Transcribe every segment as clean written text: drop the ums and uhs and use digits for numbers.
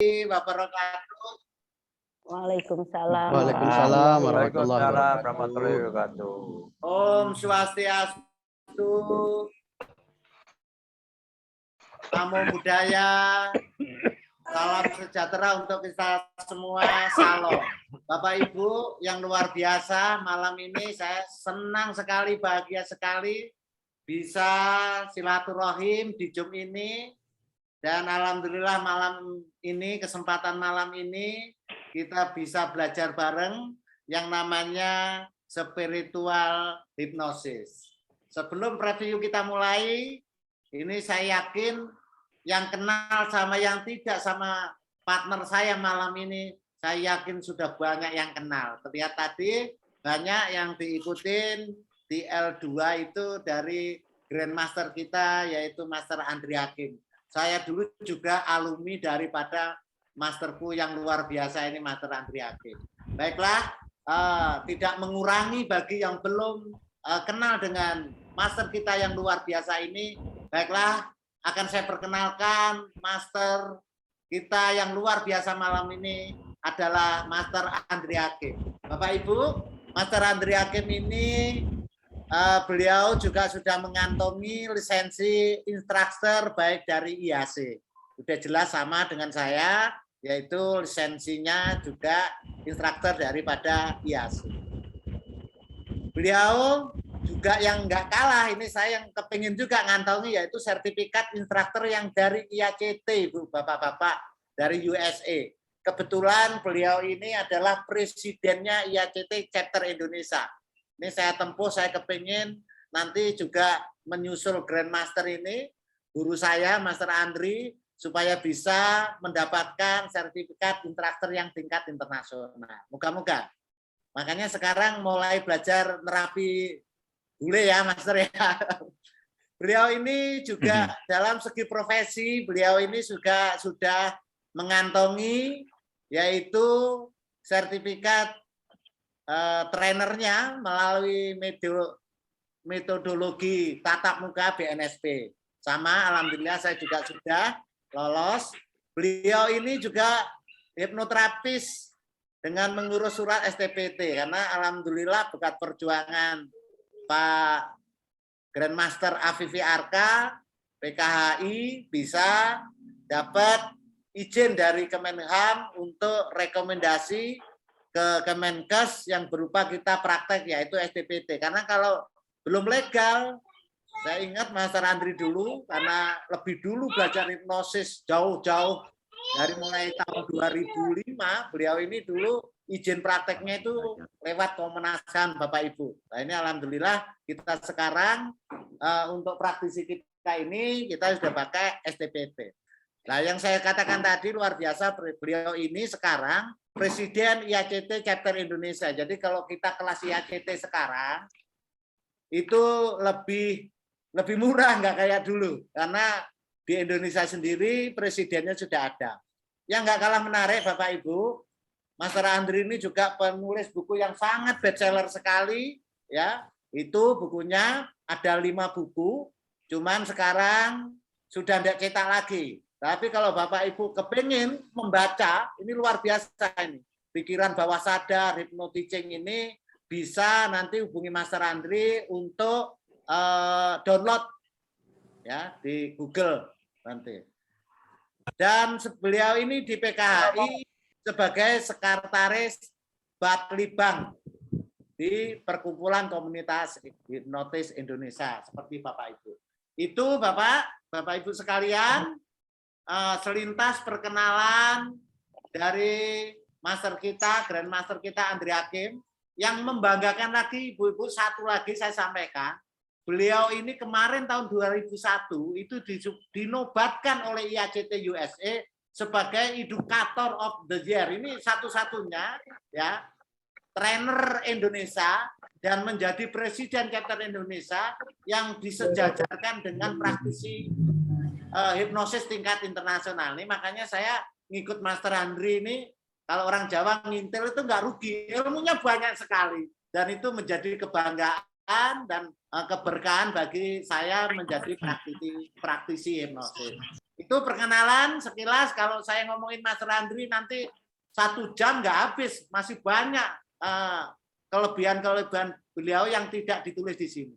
wabarakatuh. Waalaikumsalam. Waalaikumsalam warahmatullahi warahmatullahi wabarakatuh. Om Swastiastu. Namo Buddhaya. Salam sejahtera untuk kita semua. Salam. Bapak Ibu yang luar biasa, malam ini saya senang sekali, bahagia sekali bisa silaturahim di Zoom ini. Dan alhamdulillah malam ini, kesempatan malam ini kita bisa belajar bareng yang namanya spiritual hipnosis. Sebelum review kita mulai, ini saya yakin yang kenal sama yang tidak sama partner saya malam ini, saya yakin sudah banyak yang kenal. Terlihat tadi banyak yang diikutin di L2 itu dari Grandmaster kita, yaitu Master Andri Hakim. Saya dulu juga alumni daripada masterku yang luar biasa ini, Master Andri Hakim. Baiklah, tidak mengurangi bagi yang belum kenal dengan master kita yang luar biasa ini. Baiklah, akan saya perkenalkan master kita yang luar biasa malam ini adalah Master Andri Hakim. Bapak Ibu, Master Andri Hakim ini beliau juga sudah mengantongi lisensi instruktur baik dari IAC. Sudah jelas sama dengan saya, yaitu lisensinya juga instruktur daripada IAC. Beliau juga yang nggak kalah, ini saya yang kepingin juga ngantongi, yaitu sertifikat instruktur yang dari IACT, Bu, Bapak-Bapak, dari USA. Kebetulan beliau ini adalah presidennya IACT Chapter Indonesia. Ini saya tempuh, saya kepingin nanti juga menyusul Grandmaster ini, guru saya, Master Andri, supaya bisa mendapatkan sertifikat instruktur yang tingkat internasional. Moga-moga. Makanya sekarang mulai belajar nerapi bule ya, Master ya. Beliau ini juga dalam segi profesi, beliau ini juga sudah mengantongi yaitu sertifikat trainernya melalui metodologi tatap muka BNSP. Sama, alhamdulillah saya juga sudah lolos. Beliau ini juga hipnoterapis dengan mengurus surat STPT, karena alhamdulillah berkat perjuangan Pak Grandmaster Afifi Arka, PKHI, bisa dapat izin dari Kemenham untuk rekomendasi ke Kemenkes yang berupa kita praktek, yaitu STPT. Karena kalau belum legal, saya ingat Master Andri dulu, karena lebih dulu belajar hipnosis jauh-jauh, dari mulai tahun 2005, beliau ini dulu izin prakteknya itu lewat Komnas HAM, Bapak Ibu. Nah ini alhamdulillah kita sekarang untuk praktisi kita ini kita sudah pakai STPT. Nah yang saya katakan tadi luar biasa, beliau ini sekarang Presiden IACT Chapter Indonesia. Jadi kalau kita kelas IACT sekarang itu lebih murah, nggak kayak dulu, karena di Indonesia sendiri presidennya sudah ada. Yang nggak kalah menarik Bapak Ibu, Master Andri ini juga penulis buku yang sangat bestseller sekali, ya. Itu bukunya ada 5 buku, cuman sekarang sudah tidak cetak lagi. Tapi kalau Bapak Ibu kepingin membaca, ini luar biasa ini. Pikiran bawah sadar, hypnoteaching ini bisa nanti hubungi Master Andri untuk download ya di Google nanti. Dan beliau ini di PKHI sebagai sekretaris Batlibang di Perkumpulan Komunitas Hipnotis Indonesia, seperti Bapak Ibu. Itu Bapak Ibu sekalian, selintas perkenalan dari master kita, Grandmaster kita Andri Hakim. Yang membanggakan lagi Ibu-ibu, satu lagi saya sampaikan, beliau ini kemarin tahun 2001 itu dinobatkan oleh IACT USA sebagai Educator of the Year. Ini satu-satunya ya trainer Indonesia dan menjadi Presiden Chapter Indonesia yang disejajarkan dengan praktisi hipnosis tingkat internasional. Ini makanya saya ngikut Master Andri ini, kalau orang Jawa ngintil itu nggak rugi, ilmunya banyak sekali dan itu menjadi kebanggaan dan keberkahan bagi saya menjadi praktisi hipnosis. Itu perkenalan sekilas. Kalau saya ngomongin Mas Randri nanti 1 jam nggak habis, masih banyak kelebihan-kelebihan beliau yang tidak ditulis di sini.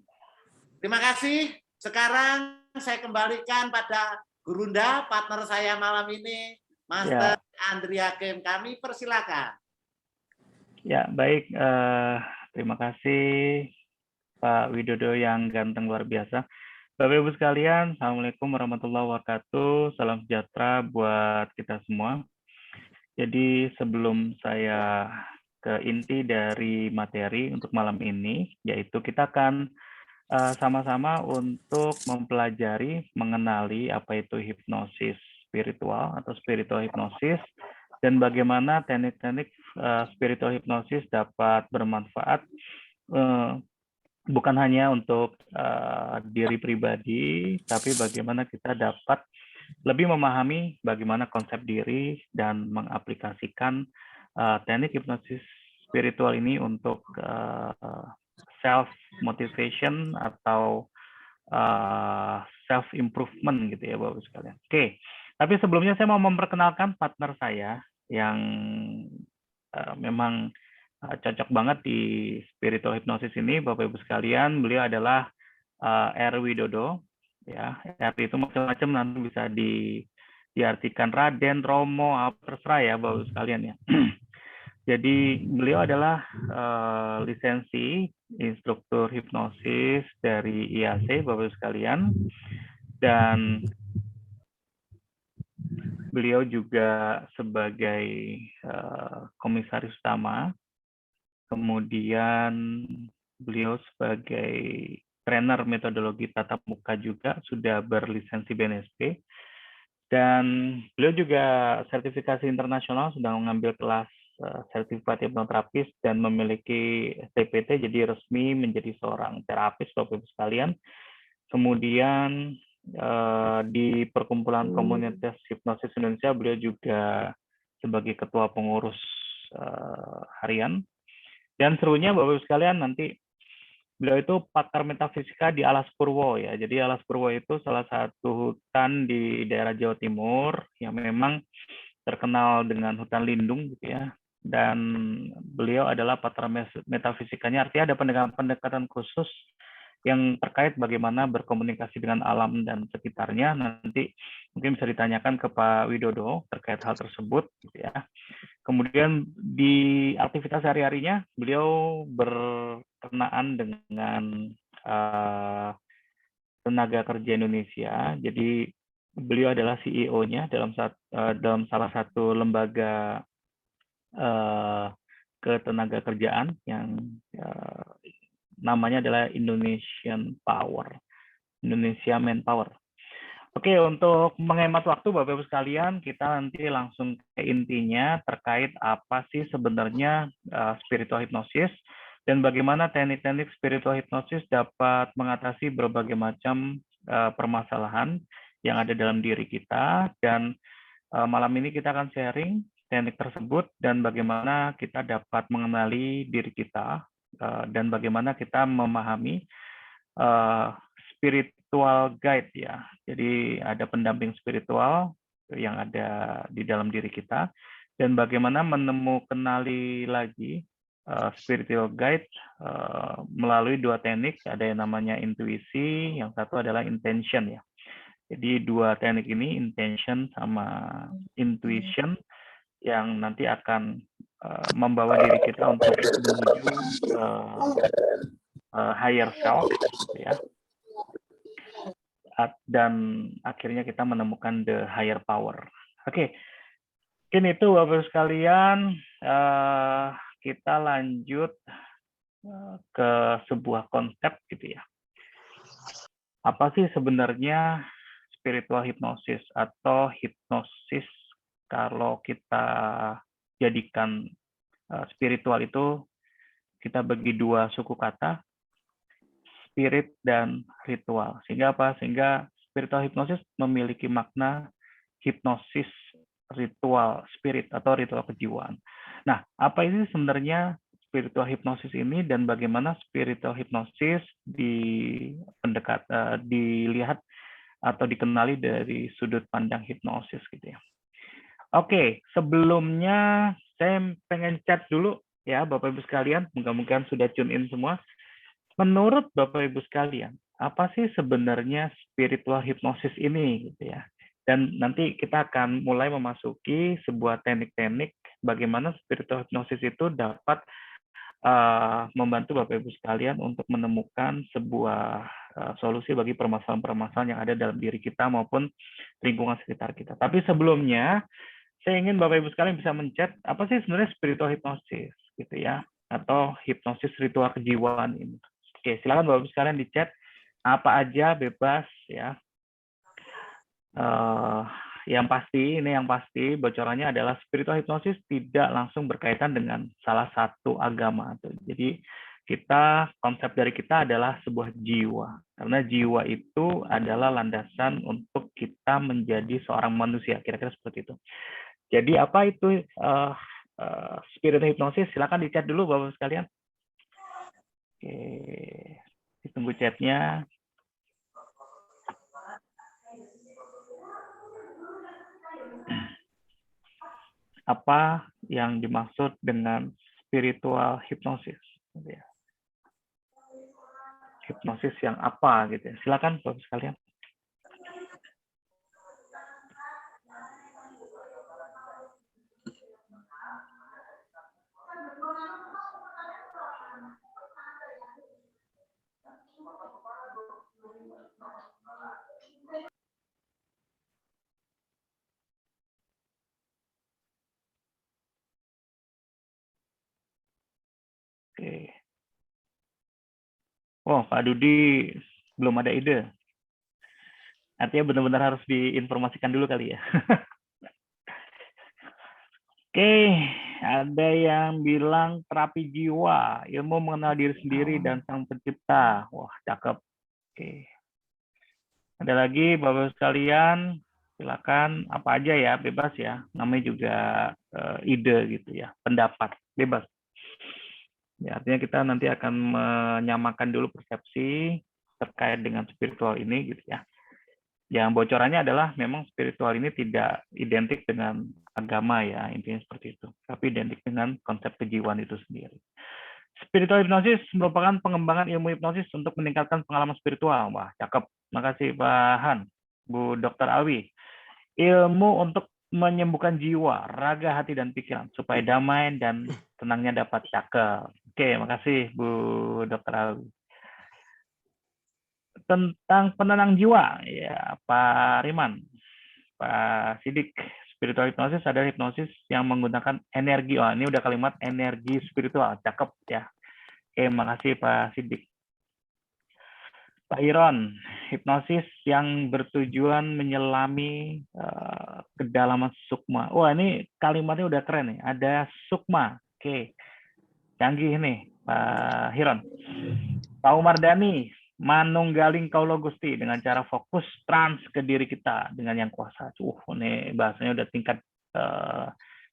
Terima kasih. Sekarang saya kembalikan pada Gurunda, partner saya malam ini, Master Andri Hakim. Kami persilakan. Ya, baik. Terima kasih Pak Widodo yang ganteng luar biasa. Bapak Ibu sekalian, Assalamualaikum warahmatullahi wabarakatuh. Salam sejahtera buat kita semua. Jadi sebelum saya ke inti dari materi untuk malam ini, yaitu kita akan sama-sama untuk mempelajari, mengenali apa itu hipnosis spiritual atau spiritual hipnosis, dan bagaimana teknik-teknik spiritual hipnosis dapat bermanfaat bukan hanya untuk diri pribadi, tapi bagaimana kita dapat lebih memahami bagaimana konsep diri dan mengaplikasikan teknik hipnosis spiritual ini untuk self motivation atau self improvement gitu ya Bapak sekalian. Oke, tapi sebelumnya saya mau memperkenalkan partner saya yang memang cocok banget di spiritual hypnosis ini, Bapak Ibu sekalian. Beliau adalah R. Widodo. Ya, R itu macam-macam, nanti bisa diartikan Raden, Romo, apa terserah ya Bapak Ibu sekalian ya. Jadi beliau adalah lisensi instruktur hipnosis dari IAC, Bapak Ibu sekalian, dan beliau juga sebagai komisaris utama, kemudian beliau sebagai trainer metodologi tatap muka juga sudah berlisensi BNSP, dan beliau juga sertifikasi internasional, sedang mengambil kelas sertifikat hipnoterapis dan memiliki STPT, jadi resmi menjadi seorang terapis Bapak Ibu sekalian. Kemudian di Perkumpulan Komunitas Hipnosis Indonesia beliau juga sebagai ketua pengurus harian. Dan serunya Bapak Ibu sekalian, nanti beliau itu pakar metafisika di Alas Purwo ya. Jadi Alas Purwo itu salah satu hutan di daerah Jawa Timur yang memang terkenal dengan hutan lindung gitu ya. Dan beliau adalah pakar metafisikanya, artinya ada pendekatan khusus yang terkait bagaimana berkomunikasi dengan alam dan sekitarnya. Nanti mungkin bisa ditanyakan ke Pak Widodo terkait hal tersebut gitu ya. Kemudian di aktivitas sehari-harinya beliau berkenaan dengan tenaga kerja Indonesia. Jadi beliau adalah CEO-nya dalam salah satu lembaga ketenaga kerjaan yang namanya adalah Indonesian Power, Indonesia Manpower. Oke, untuk menghemat waktu Bapak Ibu sekalian, kita nanti langsung ke intinya terkait apa sih sebenarnya spiritual hypnosis dan bagaimana teknik-teknik spiritual hypnosis dapat mengatasi berbagai macam permasalahan yang ada dalam diri kita. Dan malam ini kita akan sharing teknik tersebut dan bagaimana kita dapat mengenali diri kita dan bagaimana kita memahami spiritual guide ya. Jadi ada pendamping spiritual yang ada di dalam diri kita dan bagaimana kenali lagi spiritual guide melalui 2 teknik, ada yang namanya intuisi, yang satu adalah intention ya. Jadi 2 teknik ini, intention sama intuition, yang nanti akan membawa diri kita untuk menuju higher self ya. Dan akhirnya kita menemukan the higher power. Oke, mungkin itu Bapak sekalian. Kita lanjut ke sebuah konsep gitu ya. Apa sih sebenarnya spiritual hypnosis atau hipnosis? Kalau kita jadikan spiritual itu kita bagi 2 suku kata, spirit dan ritual. Sehingga apa? Sehingga spiritual hypnosis memiliki makna hipnosis ritual spirit atau ritual kejiwaan. Nah, apa ini sebenarnya spiritual hypnosis ini dan bagaimana spiritual hypnosis dilihat atau dikenali dari sudut pandang hipnosis gitu ya. Oke, sebelumnya saya pengen chat dulu ya Bapak Ibu sekalian, mudah-mudahan sudah tune in semua. Menurut Bapak Ibu sekalian, apa sih sebenarnya spiritual hipnosis ini gitu ya? Dan nanti kita akan mulai memasuki sebuah teknik-teknik bagaimana spiritual hipnosis itu dapat membantu Bapak Ibu sekalian untuk menemukan sebuah solusi bagi permasalahan-permasalahan yang ada dalam diri kita maupun lingkungan sekitar kita. Tapi sebelumnya, saya ingin Bapak Ibu sekalian bisa mencet apa sih sebenarnya spiritual hipnosis gitu ya, atau hipnosis ritual kejiwaan ini. Oke, silakan Bapak Ibu sekalian di chat apa aja, bebas ya. Yang pasti bocorannya adalah spiritual hipnosis tidak langsung berkaitan dengan salah satu agama. Jadi konsep dari kita adalah sebuah jiwa, karena jiwa itu adalah landasan untuk kita menjadi seorang manusia, kira-kira seperti itu. Jadi apa itu spiritual hipnosis? Silakan di chat dulu Bapak sekalian. Oke, ditunggu chatnya. Apa yang dimaksud dengan spiritual hipnosis? Hipnosis yang apa gitu ya? Silakan Bapak sekalian. Oke. Oh, Pak Dudi belum ada ide. Artinya benar-benar harus diinformasikan dulu kali ya. Oke, ada yang bilang terapi jiwa, ilmu mengenal diri sendiri dan sang pencipta. Wah, cakep. Oke. Ada lagi Bapak sekalian, silakan apa aja ya, bebas ya. Namanya juga ide gitu ya, pendapat, bebas. Ya, artinya kita nanti akan menyamakan dulu persepsi terkait dengan spiritual ini gitu ya. Yang bocorannya adalah memang spiritual ini tidak identik dengan agama ya, intinya seperti itu. Tapi identik dengan konsep kejiwaan itu sendiri. Spiritual hipnosis merupakan pengembangan ilmu hipnosis untuk meningkatkan pengalaman spiritual. Wah, cakep. Makasih Pak Han, Bu Dr. Alwi. Ilmu untuk menyembuhkan jiwa, raga, hati, dan pikiran supaya damai dan tenangnya dapat. Cakep. Oke, makasih Bu Dr. Alwi. Tentang penenang jiwa, ya Pak Riman, Pak Sidik, spiritual hipnosis adalah hipnosis yang menggunakan energi. Oh, ini udah kalimat energi spiritual, cakep ya. Oke, makasih Pak Sidik. Pak Iron, hipnosis yang bertujuan menyelami kedalaman sukma. Wah, ini kalimatnya udah keren nih. Ada sukma. Oke, canggih nih Pak Hiron. Pak Umar Dhani, manunggaling kaulo Gusti dengan cara fokus trans ke diri kita dengan yang kuasa. Ini bahasanya udah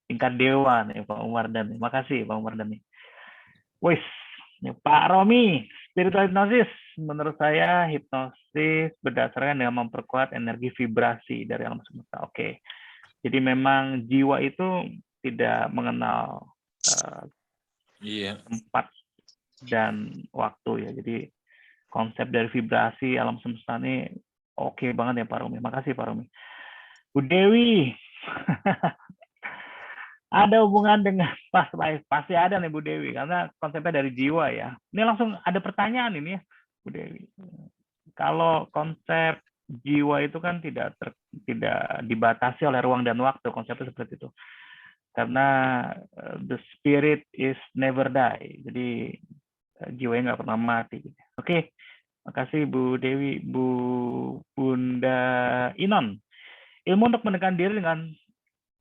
tingkat dewa nih Pak Umar Dhani. Makasih Pak Umar Dhani. Wis, Pak Romi, spiritual hipnosis. Menurut saya hipnosis berdasarkan dengan memperkuat energi vibrasi dari alam semesta. Oke, jadi memang jiwa itu tidak mengenal tempat dan waktu ya. Jadi konsep dari vibrasi alam semesta ini oke banget ya Pak Romi. Makasih Pak Romi. Bu Dewi, ada hubungan dengan pasti ada nih Bu Dewi karena konsepnya dari jiwa ya. Ini langsung ada pertanyaan ini ya Bu Dewi. Kalau konsep jiwa itu kan tidak dibatasi oleh ruang dan waktu, konsepnya seperti itu. Karena the spirit is never die. Jadi jiwanya nggak pernah mati. Oke, makasih Bu Dewi. Bu Bunda Inon, ilmu untuk menekan diri dengan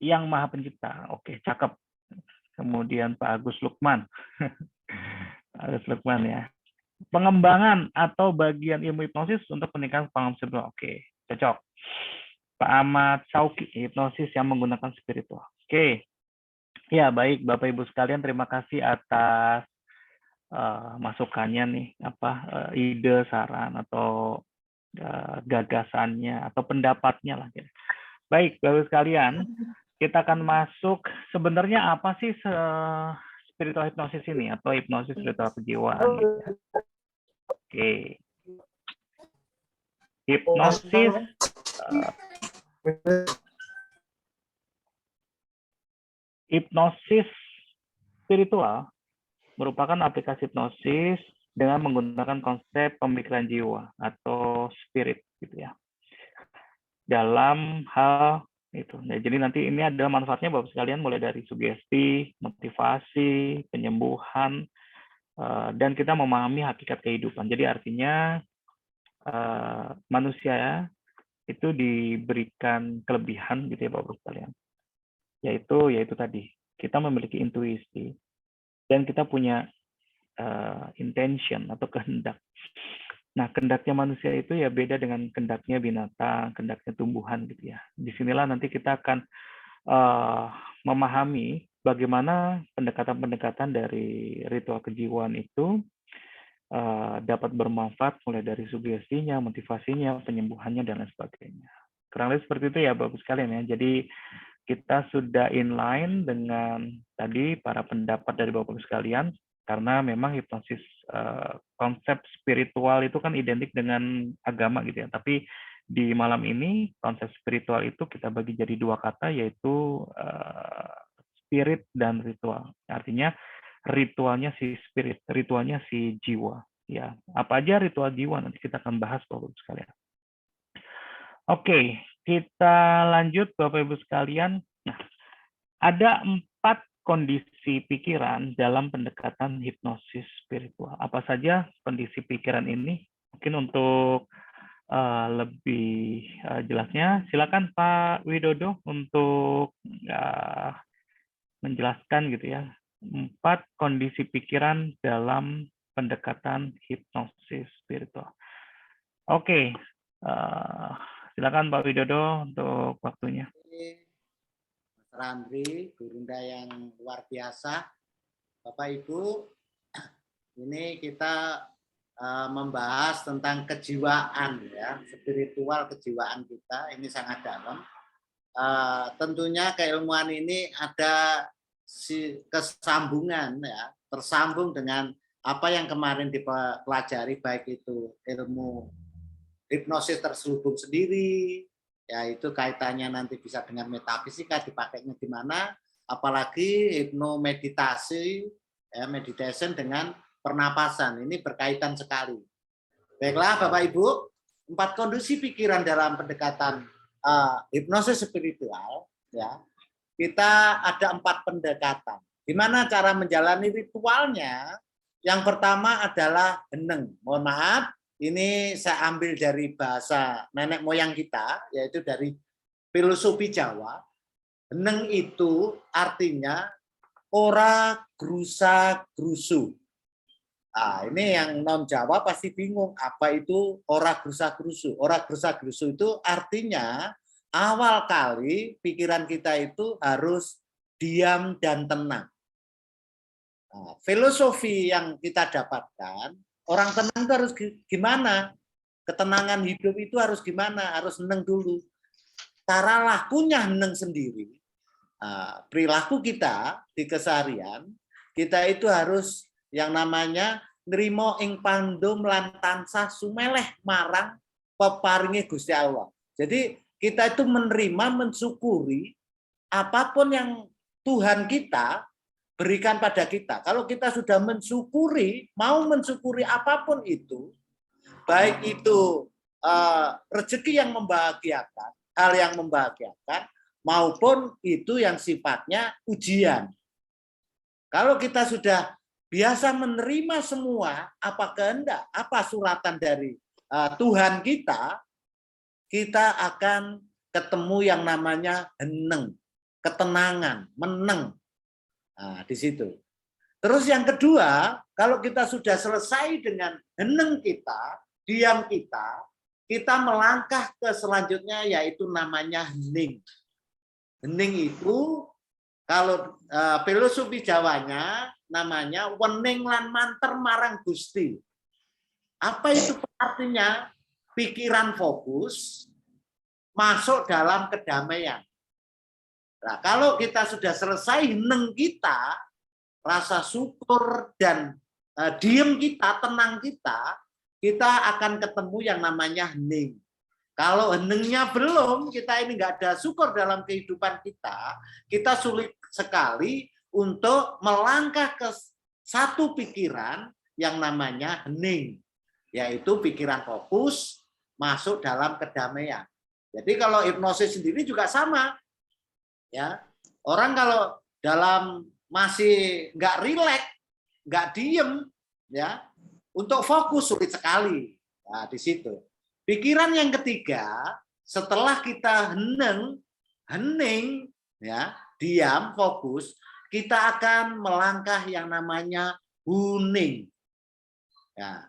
yang maha pencipta. Oke, cakep. Kemudian Pak Agus Lukman. Agus Lukman ya. Pengembangan atau bagian ilmu hipnosis untuk meningkatkan pengalaman spiritual. Oke, cocok. Pak Ahmad Sauki, hipnosis yang menggunakan spiritual. Oke. Ya, baik Bapak Ibu sekalian, terima kasih atas masukannya nih, ide, saran atau gagasannya atau pendapatnya lah. Baik, Bapak sekalian, kita akan masuk sebenarnya apa sih spiritual hipnosis ini atau hipnosis spiritual kejiwaan. Gitu ya. Oke, hipnosis spiritual merupakan aplikasi hipnosis dengan menggunakan konsep pemikiran jiwa atau spirit gitu ya. Dalam hal itu. Nah, jadi nanti ini adalah manfaatnya Bapak sekalian mulai dari sugesti, motivasi, penyembuhan, dan kita memahami hakikat kehidupan. Jadi artinya manusia itu diberikan kelebihan gitu ya Bapak sekalian. Yaitu tadi kita memiliki intuisi dan kita punya intention atau kehendak. Nah, kehendaknya manusia itu ya beda dengan kehendaknya binatang, kehendaknya tumbuhan gitu ya. Disinilah nanti kita akan memahami bagaimana pendekatan-pendekatan dari ritual kejiwaan itu dapat bermanfaat mulai dari sugestinya, motivasinya, penyembuhannya, dan lain sebagainya. Kurang lebih seperti itu ya Bapak sekalian ya. Jadi kita sudah inline dengan tadi para pendapat dari Bapak sekalian, karena memang hipnosis konsep spiritual itu kan identik dengan agama gitu ya. Tapi di malam ini konsep spiritual itu kita bagi jadi dua kata, yaitu spirit dan ritual. Artinya ritualnya si spirit, ritualnya si jiwa. Ya, apa aja ritual jiwa nanti kita akan bahas Bapak Ibu sekalian. Oke, kita lanjut Bapak Ibu sekalian. Nah, ada 4 kondisi pikiran dalam pendekatan hipnosis spiritual. Apa saja kondisi pikiran ini? Mungkin untuk lebih jelasnya, silakan Pak Widodo untuk menjelaskan gitu ya. 4 kondisi pikiran dalam pendekatan hipnosis spiritual. Oke, silakan Pak Widodo untuk waktunya. Mas Randri, Gurunda yang luar biasa. Bapak Ibu, ini kita membahas tentang kejiwaan ya, spiritual kejiwaan kita. Ini sangat dalam. Tentunya keilmuan ini ada kesambungan ya, tersambung dengan apa yang kemarin dipelajari, baik itu ilmu hipnosis terselubung sendiri, ya itu kaitannya nanti bisa dengan metafisika, dipakainya di mana, apalagi hipnomeditasi, ya, meditation dengan pernapasan, ini berkaitan sekali. Baiklah Bapak Ibu, 4 kondisi pikiran dalam pendekatan hipnosis spiritual, ya kita ada 4 pendekatan. Gimana cara menjalani ritualnya? Yang pertama adalah heneng. Mohon maaf, ini saya ambil dari bahasa nenek moyang kita, yaitu dari filosofi Jawa. Heneng itu artinya ora grusa grusu. Nah, ini yang non Jawa pasti bingung apa itu ora grusa grusu. Ora grusa grusu itu artinya awal kali pikiran kita itu harus diam dan tenang. Nah, filosofi yang kita dapatkan, orang tenang itu harus gimana? Ketenangan hidup itu harus gimana? Harus heneng dulu. Cara lakunya heneng sendiri. Nah, perilaku kita di keseharian, kita itu harus yang namanya nrimo ing pandum lan tansah sumeleh marang peparinge Gusti Allah. Jadi kita itu menerima, mensyukuri apapun yang Tuhan kita berikan pada kita. Kalau kita sudah mensyukuri, mau mensyukuri apapun itu, baik itu rezeki yang membahagiakan, hal yang membahagiakan, maupun itu yang sifatnya ujian. Kalau kita sudah biasa menerima semua apa kehendak, apa suratan dari Tuhan kita, kita akan ketemu yang namanya heneng, ketenangan, meneng. Nah, di situ. Terus yang kedua, kalau kita sudah selesai dengan heneng kita, diam kita melangkah ke selanjutnya yaitu namanya hening. Hening itu kalau filosofi Jawanya namanya wening lan manter marang Gusti. Apa itu artinya? pikiran fokus, masuk dalam kedamaian. Nah, kalau kita sudah selesai heneng kita, rasa syukur dan diem kita, tenang kita akan ketemu yang namanya hening. Kalau henengnya belum, kita ini nggak ada syukur dalam kehidupan kita sulit sekali untuk melangkah ke satu pikiran yang namanya hening, yaitu pikiran fokus masuk dalam kedamaian. Jadi kalau hipnosis sendiri juga sama, ya. Orang kalau dalam masih nggak rileks, nggak diem, ya, untuk fokus sulit sekali. Nah, di situ. Pikiran yang ketiga, setelah kita hening, ya, diam, fokus, kita akan melangkah yang namanya huning. Ya.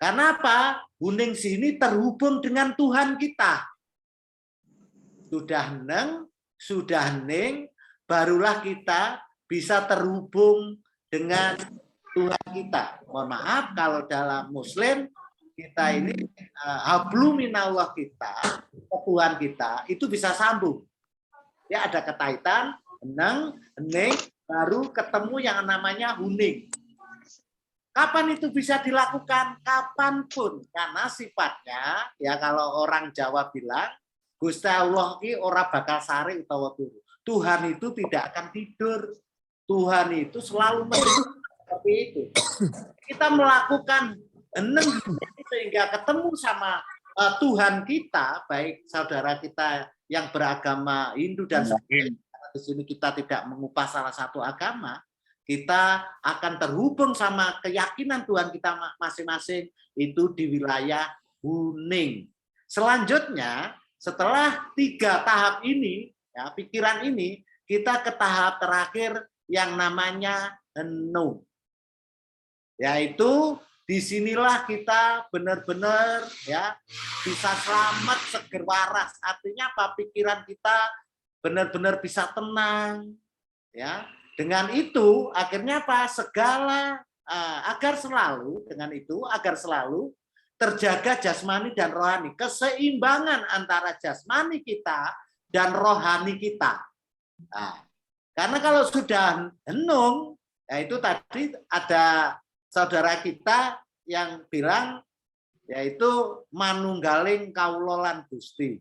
Karena apa? Huning sini terhubung dengan Tuhan kita. Sudah hening, barulah kita bisa terhubung dengan Tuhan kita. Mohon maaf kalau dalam Muslim kita ini hablum minallah kita, Tuhan kita itu bisa sambung. Ya, ada ketaitan, hening, baru ketemu yang namanya huning. Kapan itu bisa dilakukan? Kapanpun, karena sifatnya ya kalau orang Jawa bilang Gusti Allah ki ora bakal sare utawa turu. Tuhan itu tidak akan tidur. Tuhan itu selalu seperti itu. Kita melakukan heneng sehingga ketemu sama Tuhan kita, baik saudara kita yang beragama Hindu dan sebagainya. Di sini kita tidak mengupas salah satu agama, kita akan terhubung sama keyakinan Tuhan kita masing-masing itu di wilayah huning. Selanjutnya, setelah 3 tahap ini, ya, pikiran ini, kita ke tahap terakhir yang namanya henung. Yaitu disinilah kita benar-benar ya bisa selamat seger waras. Artinya apa? Pikiran kita benar-benar bisa tenang. Ya, dengan itu akhirnya apa? Agar selalu terjaga jasmani dan rohani, keseimbangan antara jasmani kita dan rohani kita. Nah, karena kalau sudah henung, ya itu tadi ada saudara kita yang bilang yaitu manunggaling kaulolan Gusti.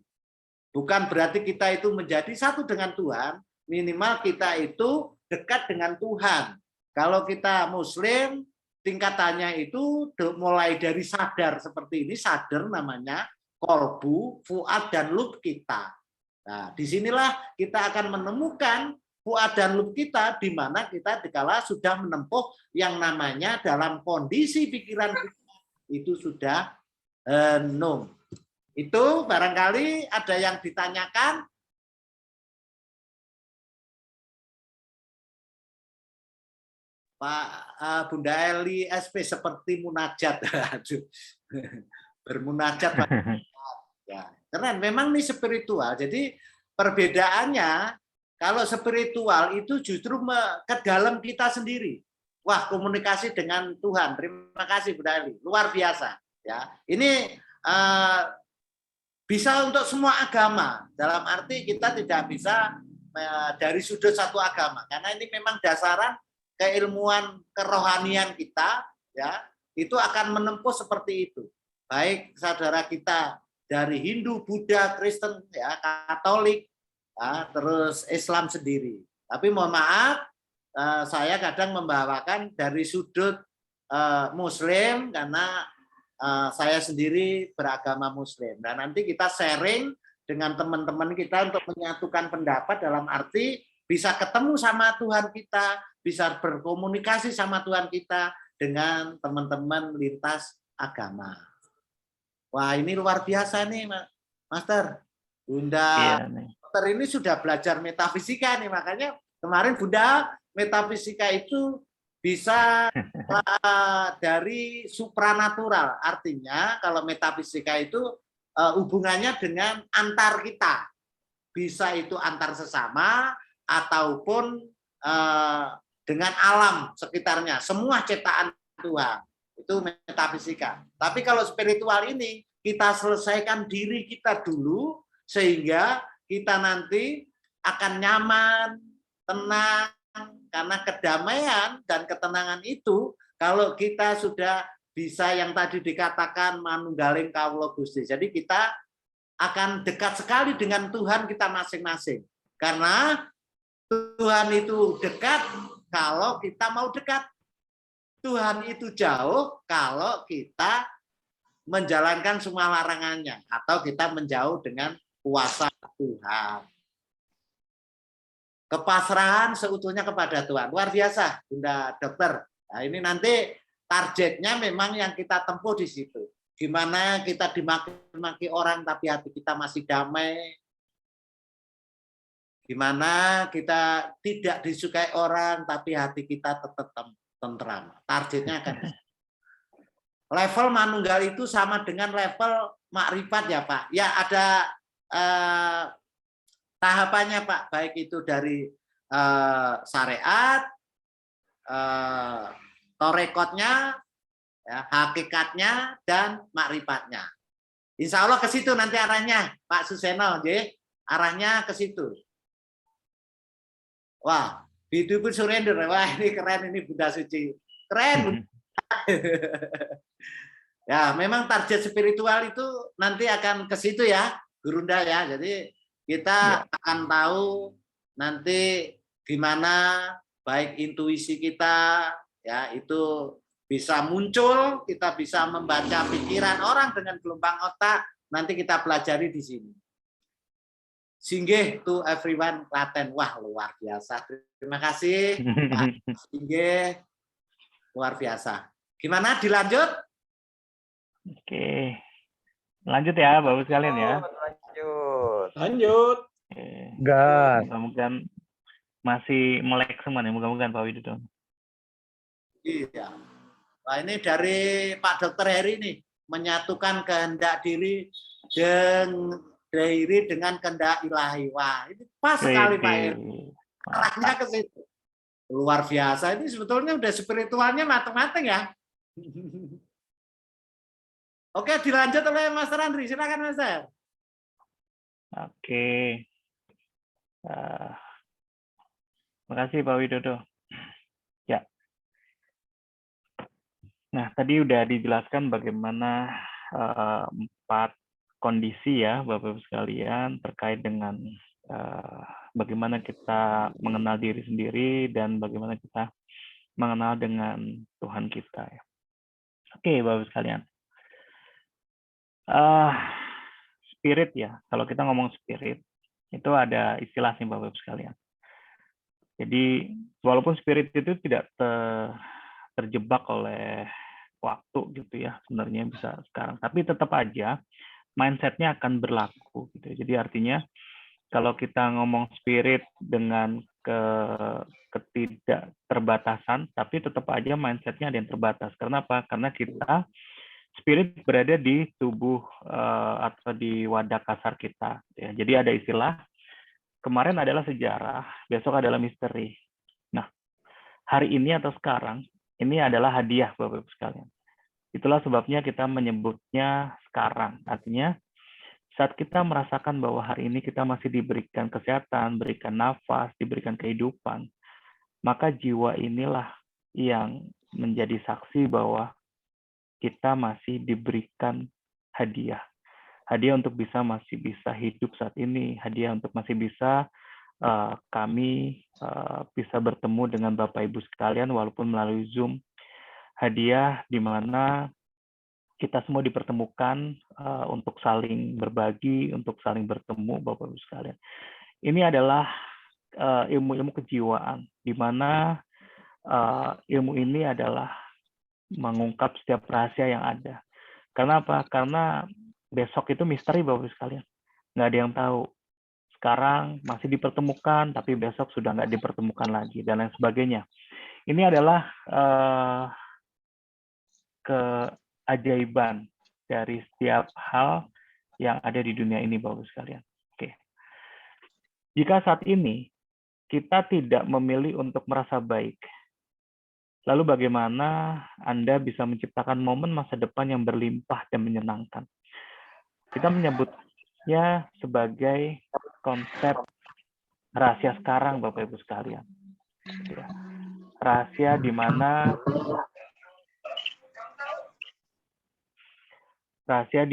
Bukan berarti kita itu menjadi satu dengan Tuhan, minimal kita itu dekat dengan Tuhan. Kalau kita Muslim, tingkatannya itu mulai dari sadar seperti ini, sadar namanya, kolbu, fuad, dan lub kita. Nah, disinilah kita akan menemukan fuad dan lub kita, di mana kita dikala sudah menempuh yang namanya dalam kondisi pikiran kita itu sudah henung. Itu barangkali ada yang ditanyakan. Pak Bunda Eli SP seperti munajat. Bermunajat Pak. Ya, keren. Memang ini spiritual. Jadi perbedaannya kalau spiritual itu justru ke dalam kita sendiri. Wah, komunikasi dengan Tuhan. Terima kasih Bunda Eli. Luar biasa. Ya, ini bisa untuk semua agama. Dalam arti kita tidak bisa dari sudut satu agama. Karena ini memang dasaran keilmuan kerohanian kita, ya itu akan menempuh seperti itu. Baik saudara kita dari Hindu, Buddha, Kristen, ya Katolik, ya, terus Islam sendiri. Tapi mohon maaf, saya kadang membawakan dari sudut Muslim karena saya sendiri beragama Muslim. Dan nanti kita sharing dengan teman-teman kita untuk menyatukan pendapat dalam arti bisa ketemu sama Tuhan kita, bisa berkomunikasi sama Tuhan kita dengan teman-teman lintas agama. Wah, ini luar biasa nih, Master. Bunda Master ini sudah belajar metafisika nih, makanya kemarin Bunda metafisika itu bisa dari supranatural. Artinya kalau metafisika itu hubungannya dengan antar kita. Bisa itu antar sesama ataupun dengan alam sekitarnya, semua ciptaan Tuhan. Itu metafisika. Tapi kalau spiritual ini kita selesaikan diri kita dulu, sehingga kita nanti akan nyaman, tenang, karena kedamaian dan ketenangan itu, kalau kita sudah bisa yang tadi dikatakan manunggaling kawula Gusti. Jadi kita akan dekat sekali dengan Tuhan kita masing-masing. Karena Tuhan itu dekat kalau kita mau dekat. Tuhan itu jauh kalau kita menjalankan semua larangannya atau kita menjauh dengan kuasa Tuhan. Kepasrahan seutuhnya kepada Tuhan. Luar biasa, Bunda Dokter. Nah, ini nanti targetnya memang yang kita tempuh di situ. Gimana kita dimaki-maki orang tapi hati kita masih damai. Gimana kita tidak disukai orang tapi hati kita tetap tentram. Targetnya akan level manunggal itu sama dengan level makrifat ya Pak. Ya ada tahapannya Pak, baik itu dari syariat, torekotnya, ya, hakikatnya, dan makrifatnya. Insya Allah ke situ nanti arahnya, Pak Suseno, arahnya ke situ. Wah, beautiful surrender. Wah, ini keren, ini Bunda Suci. Keren. Ya, memang target spiritual itu nanti akan ke situ ya, Gurunda ya. Jadi kita akan tahu nanti gimana baik intuisi kita ya itu bisa muncul, kita bisa membaca pikiran orang dengan gelombang otak, nanti kita pelajari di sini. Singgih to everyone Klaten. Wah, luar biasa. Terima kasih Pak Singgih. Luar biasa. Gimana dilanjut? Oke. Lanjut ya Bapak sekalian ya. Lanjut. Gas. Mudah-mudahan masih melek semua nih, mudah-mudahan Pak Widodo. Iya. Nah, ini dari Pak Dokter Heri nih, menyatukan kehendak diri dengan kehendak ilahi. Wah, ini pas sekali Pak Heri. Arahnya ke situ. Luar biasa. Ini sebetulnya udah spiritualnya matang-matang ya. Oke, dilanjut oleh Mas Randri. Silakan Mas. Oke. Terima kasih Pak Widodo. Ya. Nah, tadi udah dijelaskan bagaimana 4 kondisi ya Bapak-Ibu sekalian terkait dengan bagaimana kita mengenal diri sendiri dan bagaimana kita mengenal dengan Tuhan kita. Ya. Oke, Bapak-Ibu sekalian. Spirit ya, kalau kita ngomong spirit, itu ada istilah nih Bapak-Ibu sekalian. Jadi, walaupun spirit itu tidak terjebak oleh waktu gitu ya, sebenarnya bisa sekarang. Tapi tetap aja mindset-nya akan berlaku. Gitu. Jadi artinya kalau kita ngomong spirit dengan ketidakterbatasan, tapi tetap aja mindset-nya ada yang terbatas. Karena apa? Karena kita spirit berada di tubuh atau di wadah kasar kita. Ya. Jadi ada istilah, kemarin adalah sejarah, besok adalah misteri. Nah, hari ini atau sekarang, ini adalah hadiah Bapak-Ibu sekalian. Itulah sebabnya kita menyebutnya sekarang. Artinya, saat kita merasakan bahwa hari ini kita masih diberikan kesehatan, diberikan nafas, diberikan kehidupan, maka jiwa inilah yang menjadi saksi bahwa kita masih diberikan hadiah. Hadiah untuk masih bisa hidup saat ini, hadiah untuk masih bisa kami bisa bertemu dengan Bapak Ibu sekalian walaupun melalui Zoom. Hadiah di mana kita semua dipertemukan untuk saling berbagi, untuk saling bertemu Bapak Ibu sekalian. Ini adalah ilmu-ilmu kejiwaan, di mana ilmu ini adalah mengungkap setiap rahasia yang ada. Karena apa? Karena besok itu misteri Bapak Ibu sekalian. Nggak ada yang tahu. Sekarang masih dipertemukan, tapi besok sudah nggak dipertemukan lagi, dan lain sebagainya. Ini adalah keajaiban dari setiap hal yang ada di dunia ini, Bapak Ibu sekalian. Oke. Jika saat ini kita tidak memilih untuk merasa baik, lalu bagaimana Anda bisa menciptakan momen masa depan yang berlimpah dan menyenangkan? kita menyebutnya sebagai konsep rahasia sekarang, Bapak Ibu sekalian. Ya. Rahasia di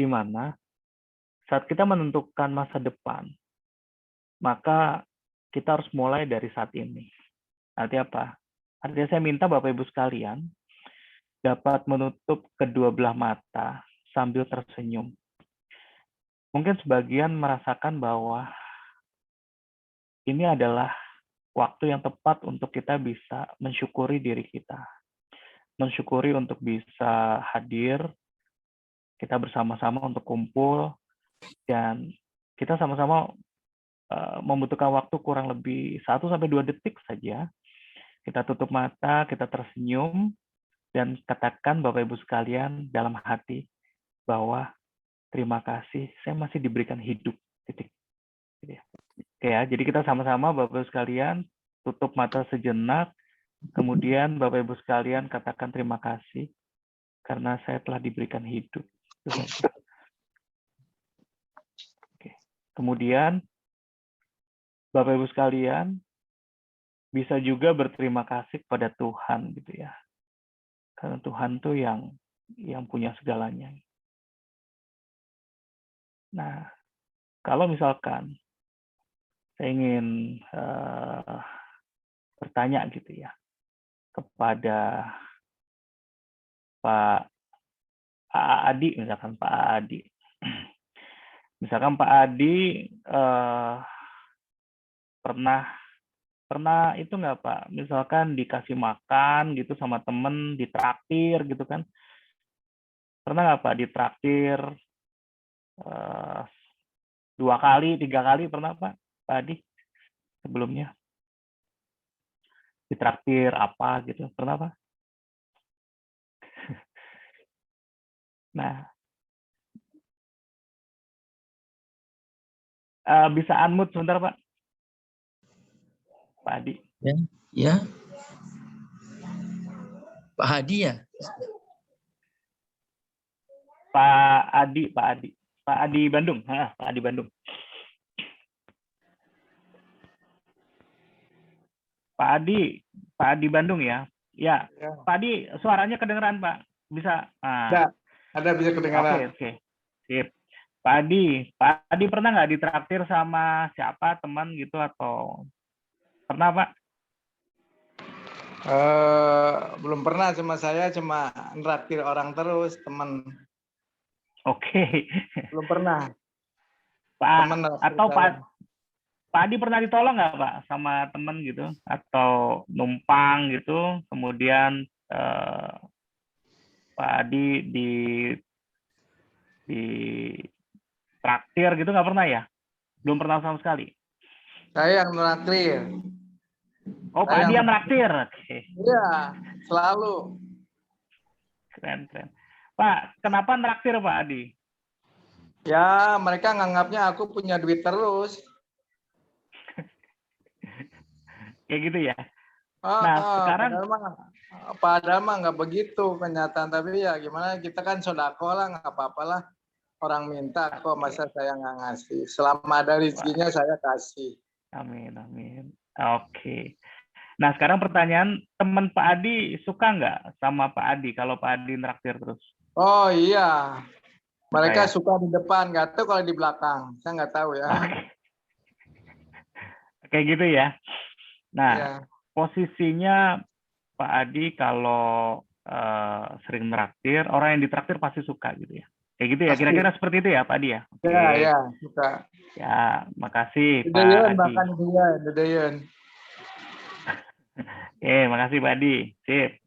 mana saat kita menentukan masa depan, maka kita harus mulai dari saat ini. Artinya apa? Artinya saya minta Bapak Ibu sekalian dapat menutup kedua belah mata sambil tersenyum. Mungkin sebagian merasakan bahwa ini adalah waktu yang tepat untuk kita bisa mensyukuri diri kita. Mensyukuri untuk bisa hadir, kita bersama-sama untuk kumpul, dan kita sama-sama membutuhkan waktu kurang lebih 1-2 detik saja. Kita tutup mata, kita tersenyum, dan katakan Bapak Ibu sekalian dalam hati bahwa terima kasih, saya masih diberikan hidup. Titik. Oke ya, jadi kita sama-sama Bapak Ibu sekalian tutup mata sejenak, kemudian Bapak Ibu sekalian katakan terima kasih karena saya telah diberikan hidup. Oke. Kemudian Bapak Ibu sekalian bisa juga berterima kasih kepada Tuhan gitu ya. Karena Tuhan tuh yang punya segalanya. Nah, kalau misalkan saya ingin bertanya gitu ya kepada Pak Adi, misalkan Pak Adi. Misalkan Pak Adi pernah itu nggak Pak? Misalkan dikasih makan gitu sama temen, ditraktir gitu kan? Pernah nggak Pak ditraktir 2 kali, 3 kali pernah Pak Adi sebelumnya? Ditraktir apa gitu, pernah Pak? Nah, bisa unmute sebentar Pak? Pak Adi. Ya. Pak Hadi ya? Pak Adi Bandung. Pak Adi Bandung. Pak Adi Bandung ya. Ya, Pak Adi suaranya kedengeran Pak. Bisa. Ada bisa kedengaran. Oke. Sip. Pak Adi pernah nggak ditraktir sama siapa teman gitu atau pernah Pak? Belum pernah, saya cuma nraktir orang terus, teman. Oke. Belum pernah. Pak atau Pak Adi pernah ditolong nggak Pak sama teman gitu atau numpang gitu, kemudian Pak Adi di traktir gitu nggak pernah ya? Belum pernah sama sekali. Saya yang nraktir. Oh, Pak Adi yang traktir. Oke. Iya, selalu. Keren. Pak, kenapa traktir Pak Adi? Ya, mereka nganggapnya aku punya duit terus. Kayak gitu ya. Nah, sekarang padahal mah nggak begitu kenyataan, tapi ya gimana, kita kan sodako lah, nggak apa-apalah. Orang minta kok, masa saya nggak ngasih. Selama ada rezekinya saya kasih. Amin. Oke. Nah, sekarang pertanyaan, teman Pak Adi suka nggak sama Pak Adi kalau Pak Adi nraktir terus? Oh iya, mereka suka di depan, nggak tahu kalau di belakang. Saya nggak tahu ya. Kayak gitu ya. Nah, posisinya Pak Adi kalau sering nraktir, orang yang ditraktir pasti suka gitu ya. Kayak gitu ya, kira-kira seperti itu ya Pak Adi ya? Iya, suka. Ya, makasih Pak Dedeyen, Adi. bahkan dia, Dedeyen. Oke, makasih Pak Adi. Sip.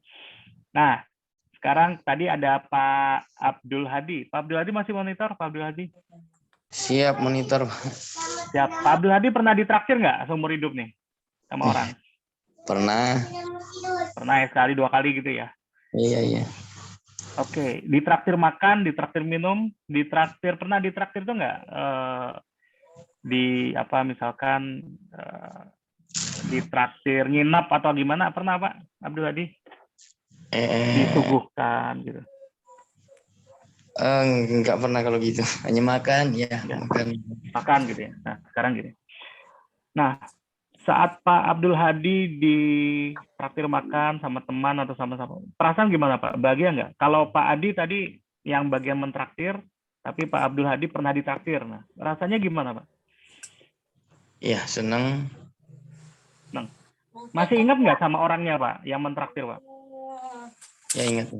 Nah, sekarang tadi ada Pak Abdul Hadi. Pak Abdul Hadi masih monitor, Pak Abdul Hadi? Siap monitor. Siap. Pak Abdul Hadi pernah ditraktir nggak seumur hidup nih sama orang? Pernah. Pernah ya, sekali 2 kali gitu ya? Iya. Oke, ditraktir makan, ditraktir minum, pernah ditraktir tuh nggak? Di apa misalkan ditraktir nginap atau gimana, pernah Pak Abdul Hadi? Disuguhkan gitu. Nggak pernah kalau gitu. Hanya makan, ya Ya. makan. Makan gitu ya. Nah, sekarang gini. Nah, saat Pak Abdul Hadi di traktir makan sama teman atau sama-sama, perasaan gimana Pak? Bahagia nggak? Kalau Pak Adi tadi yang bagian mentraktir, tapi Pak Abdul Hadi pernah ditraktir. Nah, rasanya gimana Pak? Ya senang. Nah, masih ingat nggak sama orangnya Pak, yang mentraktir Pak? Ya ingat.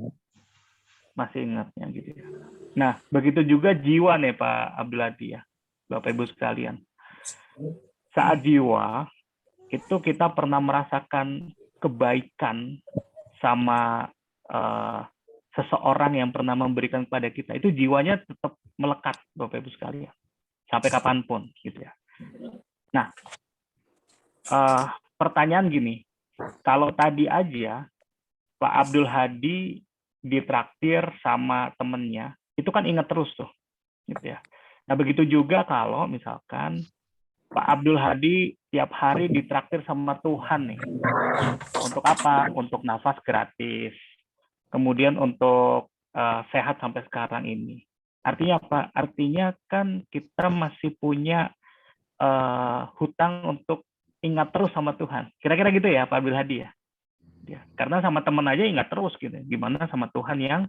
Masih ingatnya gitu ya. Nah, begitu juga jiwa nih Pak Abdul Hadi ya, Bapak Ibu sekalian. Saat jiwa, itu kita pernah merasakan kebaikan sama seseorang yang pernah memberikan kepada kita, itu jiwanya tetap melekat Bapak Ibu sekalian sampai kapanpun gitu ya. Nah, pertanyaan gini, kalau tadi aja Pak Abdul Hadi ditraktir sama temennya, itu kan ingat terus tuh gitu ya. Nah, begitu juga kalau misalkan Pak Abdul Hadi tiap hari ditraktir sama Tuhan nih. Untuk apa? Untuk nafas gratis. Kemudian untuk sehat sampai sekarang ini. Artinya apa? Artinya kan kita masih punya hutang untuk ingat terus sama Tuhan. Kira-kira gitu ya Pak Abdul Hadi ya? Ya, karena sama teman aja ingat terus gitu. Gimana sama Tuhan yang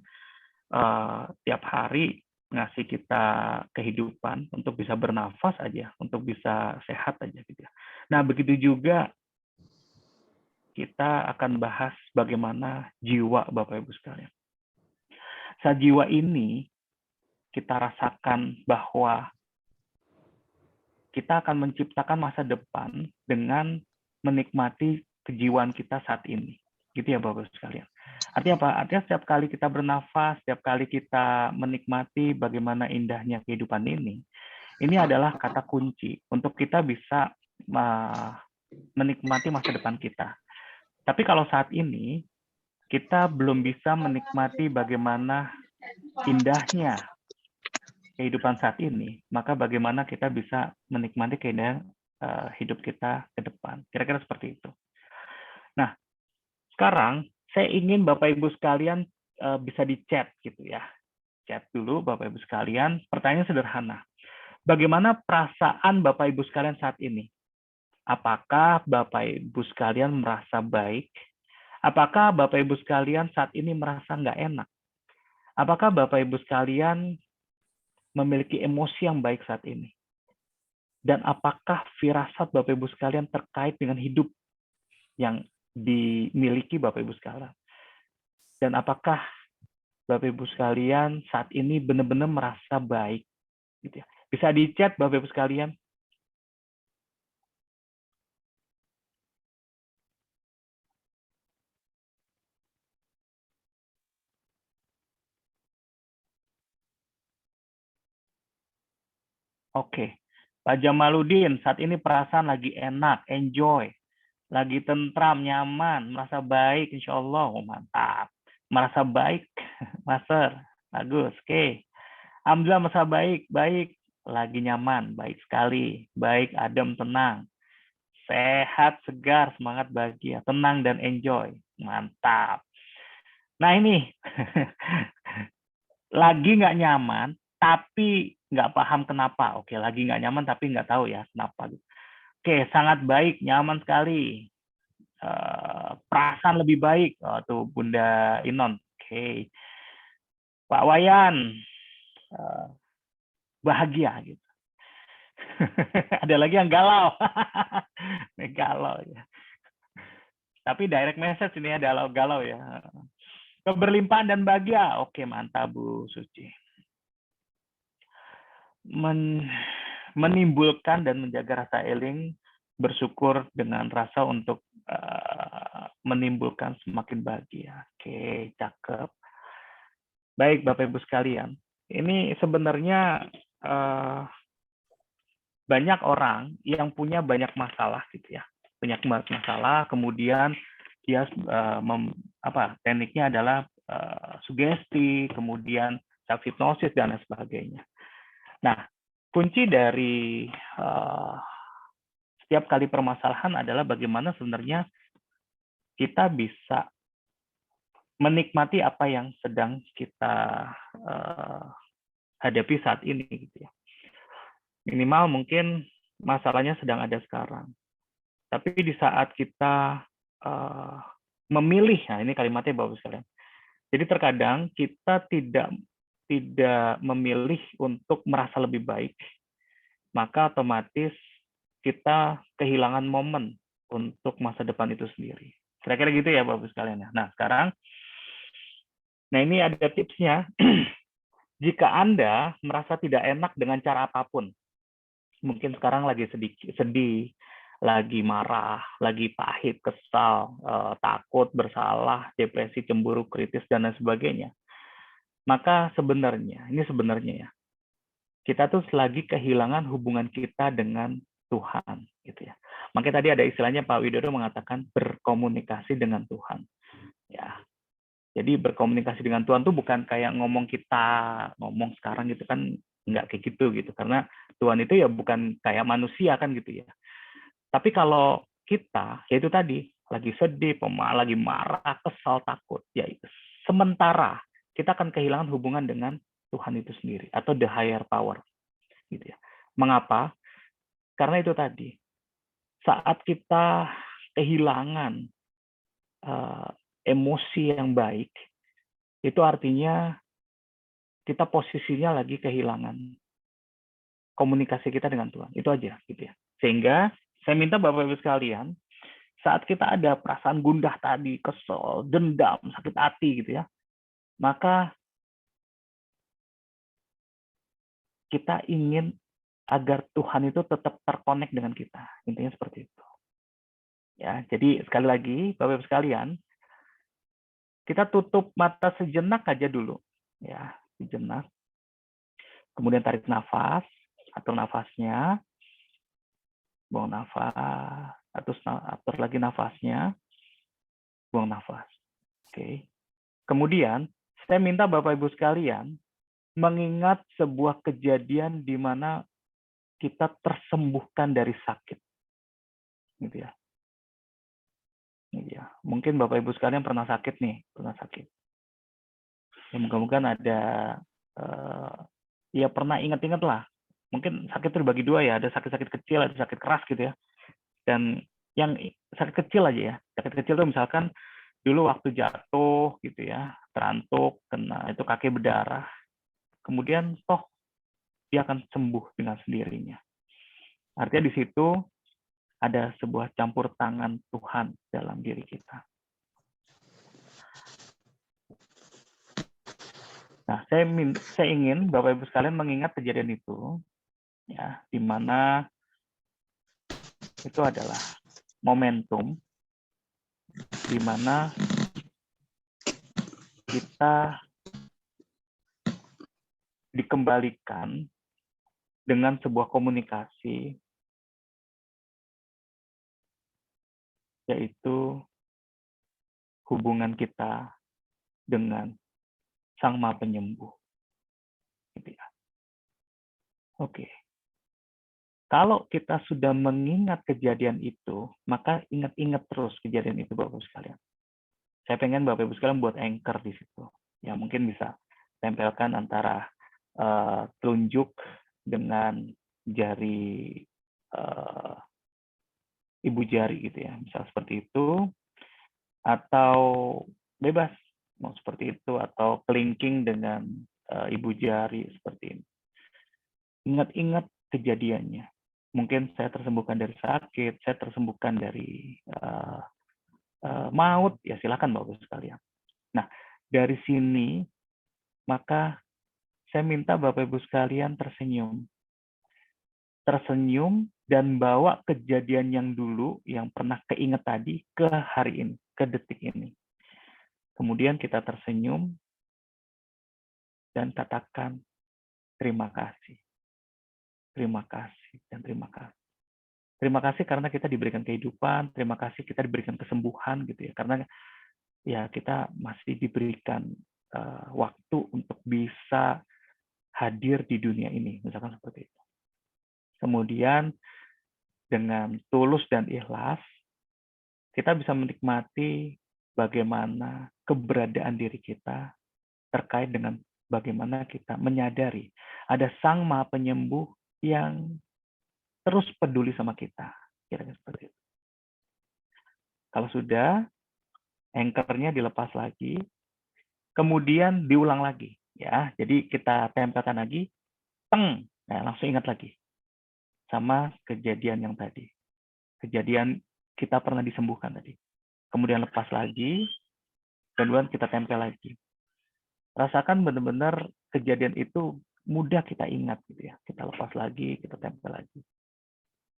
tiap hari ngasih kita kehidupan untuk bisa bernafas aja, untuk bisa sehat aja gitu ya. Nah, begitu juga kita akan bahas bagaimana jiwa Bapak Ibu sekalian. Saat jiwa ini kita rasakan bahwa kita akan menciptakan masa depan dengan menikmati kejiwaan kita saat ini. Gitu ya Bapak Ibu sekalian. Artinya apa? Artinya setiap kali kita bernafas, setiap kali kita menikmati bagaimana indahnya kehidupan ini adalah kata kunci untuk kita bisa menikmati masa depan kita. Tapi kalau saat ini kita belum bisa menikmati bagaimana indahnya kehidupan saat ini, maka bagaimana kita bisa menikmati keindahan hidup kita ke depan. Kira-kira seperti itu. Nah, sekarang saya ingin Bapak Ibu sekalian bisa di chat gitu ya. Chat dulu Bapak Ibu sekalian. Pertanyaan sederhana. Bagaimana perasaan Bapak Ibu sekalian saat ini? Apakah Bapak Ibu sekalian merasa baik? Apakah Bapak Ibu sekalian saat ini merasa nggak enak? Apakah Bapak Ibu sekalian memiliki emosi yang baik saat ini? Dan apakah firasat Bapak Ibu sekalian terkait dengan hidup yang dimiliki Bapak Ibu sekalian? Dan apakah Bapak Ibu sekalian saat ini benar-benar merasa baik? Gitu ya. Bisa di chat Bapak Ibu sekalian. Oke. Pak Jamaludin, saat ini perasaan lagi enak, enjoy. Lagi tentram, nyaman, merasa baik, insya Allah. Oh, mantap. Merasa baik, Master. Bagus, oke. Alhamdulillah merasa baik, baik. Lagi nyaman, baik sekali. Baik, adem, tenang. Sehat, segar, semangat, bahagia. Tenang dan enjoy. Mantap. Nah ini, lagi nggak nyaman, tapi nggak paham kenapa. Oke, lagi nggak nyaman, tapi nggak tahu ya kenapa. Oke, sangat baik, nyaman sekali. Perasaan lebih baik. Oh, tuh Bunda Inon. Oke. Pak Wayan, bahagia gitu. Ada lagi yang galau. Galau ya. Tapi direct message ini ada galau ya. Keberlimpahan dan bahagia. Oke, mantap Bu Suci. Menimbulkan dan menjaga rasa eling, bersyukur dengan rasa untuk menimbulkan semakin bahagia. Oke, cakep. Baik, Bapak Ibu sekalian. Ini sebenarnya banyak orang yang punya banyak masalah gitu ya. Banyak masalah, kemudian dia tekniknya adalah sugesti, kemudian self hipnosis dan lain sebagainya. Nah, kunci dari setiap kali permasalahan adalah bagaimana sebenarnya kita bisa menikmati apa yang sedang kita hadapi saat ini gitu ya. Minimal mungkin masalahnya sedang ada sekarang. Tapi di saat kita memilih, nah ini kalimatnya bagus sekalian. Jadi terkadang kita tidak memilih untuk merasa lebih baik, maka otomatis kita kehilangan momen untuk masa depan itu sendiri. Kira-kira gitu ya Bapak sekalian. Nah sekarang, nah ini ada tipsnya. Jika Anda merasa tidak enak dengan cara apapun, mungkin sekarang lagi sedih, lagi marah, lagi pahit, kesal, takut, bersalah, depresi, cemburu, kritis, dan lain sebagainya. Maka sebenarnya, ini sebenarnya ya, kita tuh lagi kehilangan hubungan kita dengan Tuhan, gitu ya. Makanya tadi ada istilahnya Pak Widodo mengatakan berkomunikasi dengan Tuhan. Ya, jadi berkomunikasi dengan Tuhan tuh bukan kayak ngomong sekarang gitu kan, nggak kayak gitu, karena Tuhan itu ya bukan kayak manusia kan gitu ya. Tapi kalau kita, yaitu tadi, lagi sedih, lagi marah, kesal, takut, ya sementara kita akan kehilangan hubungan dengan Tuhan itu sendiri, atau the higher power. Gitu ya. Mengapa? Karena itu tadi, saat kita kehilangan emosi yang baik, itu artinya kita posisinya lagi kehilangan komunikasi kita dengan Tuhan. Itu aja, gitu ya. Sehingga saya minta Bapak-Ibu sekalian, saat kita ada perasaan gundah tadi, kesel, dendam, sakit hati gitu ya, maka kita ingin agar Tuhan itu tetap terkonek dengan kita. Intinya seperti itu. Ya, jadi sekali lagi, Bapak-Ibu sekalian, kita tutup mata sejenak aja dulu. Ya, sejenak. Kemudian tarik nafas, atur nafasnya, buang nafas, atur lagi nafasnya, buang nafas. Oke. Kemudian, saya minta Bapak-Ibu sekalian mengingat sebuah kejadian di mana kita tersembuhkan dari sakit. Gitu ya. Ya, mungkin Bapak Ibu sekalian pernah sakit nih, Ya, moga-moga ada ya pernah ingat-ingat lah. Mungkin sakit itu dibagi dua ya, ada sakit-sakit kecil, ada sakit keras gitu ya. Dan yang sakit kecil aja ya, sakit kecil itu misalkan dulu waktu jatuh gitu ya, terantuk, kena itu kaki berdarah, kemudian toh dia akan sembuh dengan sendirinya. Artinya di situ ada sebuah campur tangan Tuhan dalam diri kita. Nah, saya ingin Bapak Ibu sekalian mengingat kejadian itu, ya, di mana itu adalah momentum di mana kita dikembalikan dengan sebuah komunikasi, yaitu hubungan kita dengan Sang Maha Penyembuh. Gitu ya. Oke. Kalau kita sudah mengingat kejadian itu, maka ingat-ingat terus kejadian itu Bapak-Ibu sekalian. Saya pengen Bapak-Ibu sekalian buat anchor di situ. Ya mungkin bisa tempelkan antara telunjuk dengan jari ibu jari gitu ya. Misal seperti itu, atau bebas mau seperti itu, atau kelingking dengan ibu jari seperti ini. Ingat-ingat kejadiannya. Mungkin saya tersembuhkan dari sakit, saya tersembuhkan dari maut, ya silakan Bapak sekalian. Nah, dari sini maka saya minta Bapak Ibu sekalian tersenyum. Tersenyum dan bawa kejadian yang dulu yang pernah keinget tadi ke hari ini, ke detik ini. Kemudian kita tersenyum dan katakan terima kasih. Terima kasih dan terima kasih. Terima kasih karena kita diberikan kehidupan, terima kasih kita diberikan kesembuhan gitu ya. Karena ya kita masih diberikan waktu untuk bisa hadir di dunia ini, misalkan seperti itu. Kemudian dengan tulus dan ikhlas kita bisa menikmati bagaimana keberadaan diri kita terkait dengan bagaimana kita menyadari ada Sang Maha Penyembuh yang terus peduli sama kita. Kira-kira seperti itu. Kalau sudah, anchor-nya dilepas lagi, kemudian diulang lagi. Ya, jadi kita tempelkan lagi, teng, nah, langsung ingat lagi sama kejadian yang tadi. Kejadian kita pernah disembuhkan tadi. Kemudian lepas lagi, kemudian kita tempel lagi. Rasakan benar-benar kejadian itu mudah kita ingat gitu ya. Kita lepas lagi, kita tempel lagi.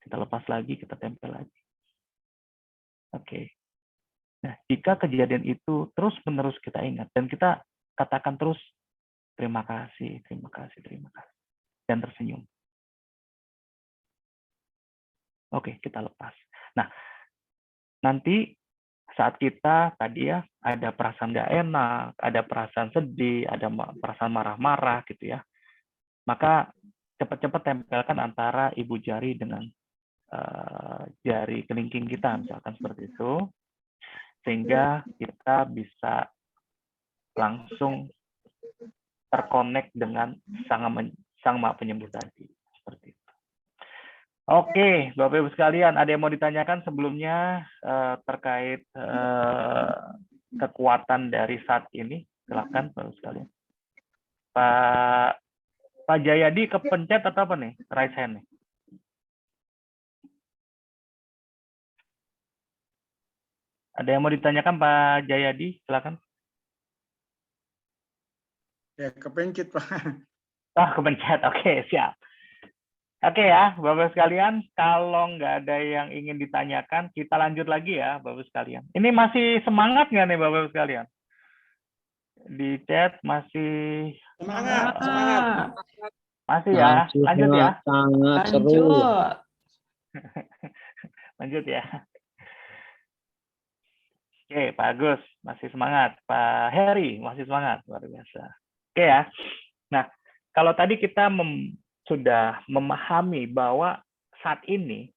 Kita lepas lagi, kita tempel lagi. Oke. Nah, jika kejadian itu terus-menerus kita ingat dan kita katakan terus terima kasih, terima kasih, terima kasih, dan tersenyum. Oke, kita lepas. Nah, nanti saat kita tadi ya ada perasaan nggak enak, ada perasaan sedih, ada perasaan marah-marah gitu ya, maka cepat-cepat tempelkan antara ibu jari dengan jari kelingking kita, misalkan seperti itu, sehingga kita bisa langsung terkonek dengan Sang Maha Penyembuh tadi, seperti itu. Oke, Bapak Ibu sekalian, ada yang mau ditanyakan sebelumnya terkait kekuatan dari saat ini? Silakan, Bapak Ibu sekalian. Pak Jayadi kepencet atau apa nih? Raise hand nih. Ada yang mau ditanyakan Pak Jayadi? Silakan. Ya, kepencet, Pak. Ah, kepencet. Oke, siap. Oke ya, Bapak sekalian, kalau nggak ada yang ingin ditanyakan, kita lanjut lagi ya, Bapak sekalian. Ini masih semangat nggak nih, Bapak sekalian? Di chat masih Semangat, semangat. masih ya, lanjut ya. Sangat seru. Lanjut. Lanjut ya. Oke, Pak Agus masih semangat, Pak Heri masih semangat, luar biasa. Oke ya. Nah, kalau tadi kita sudah memahami bahwa saat ini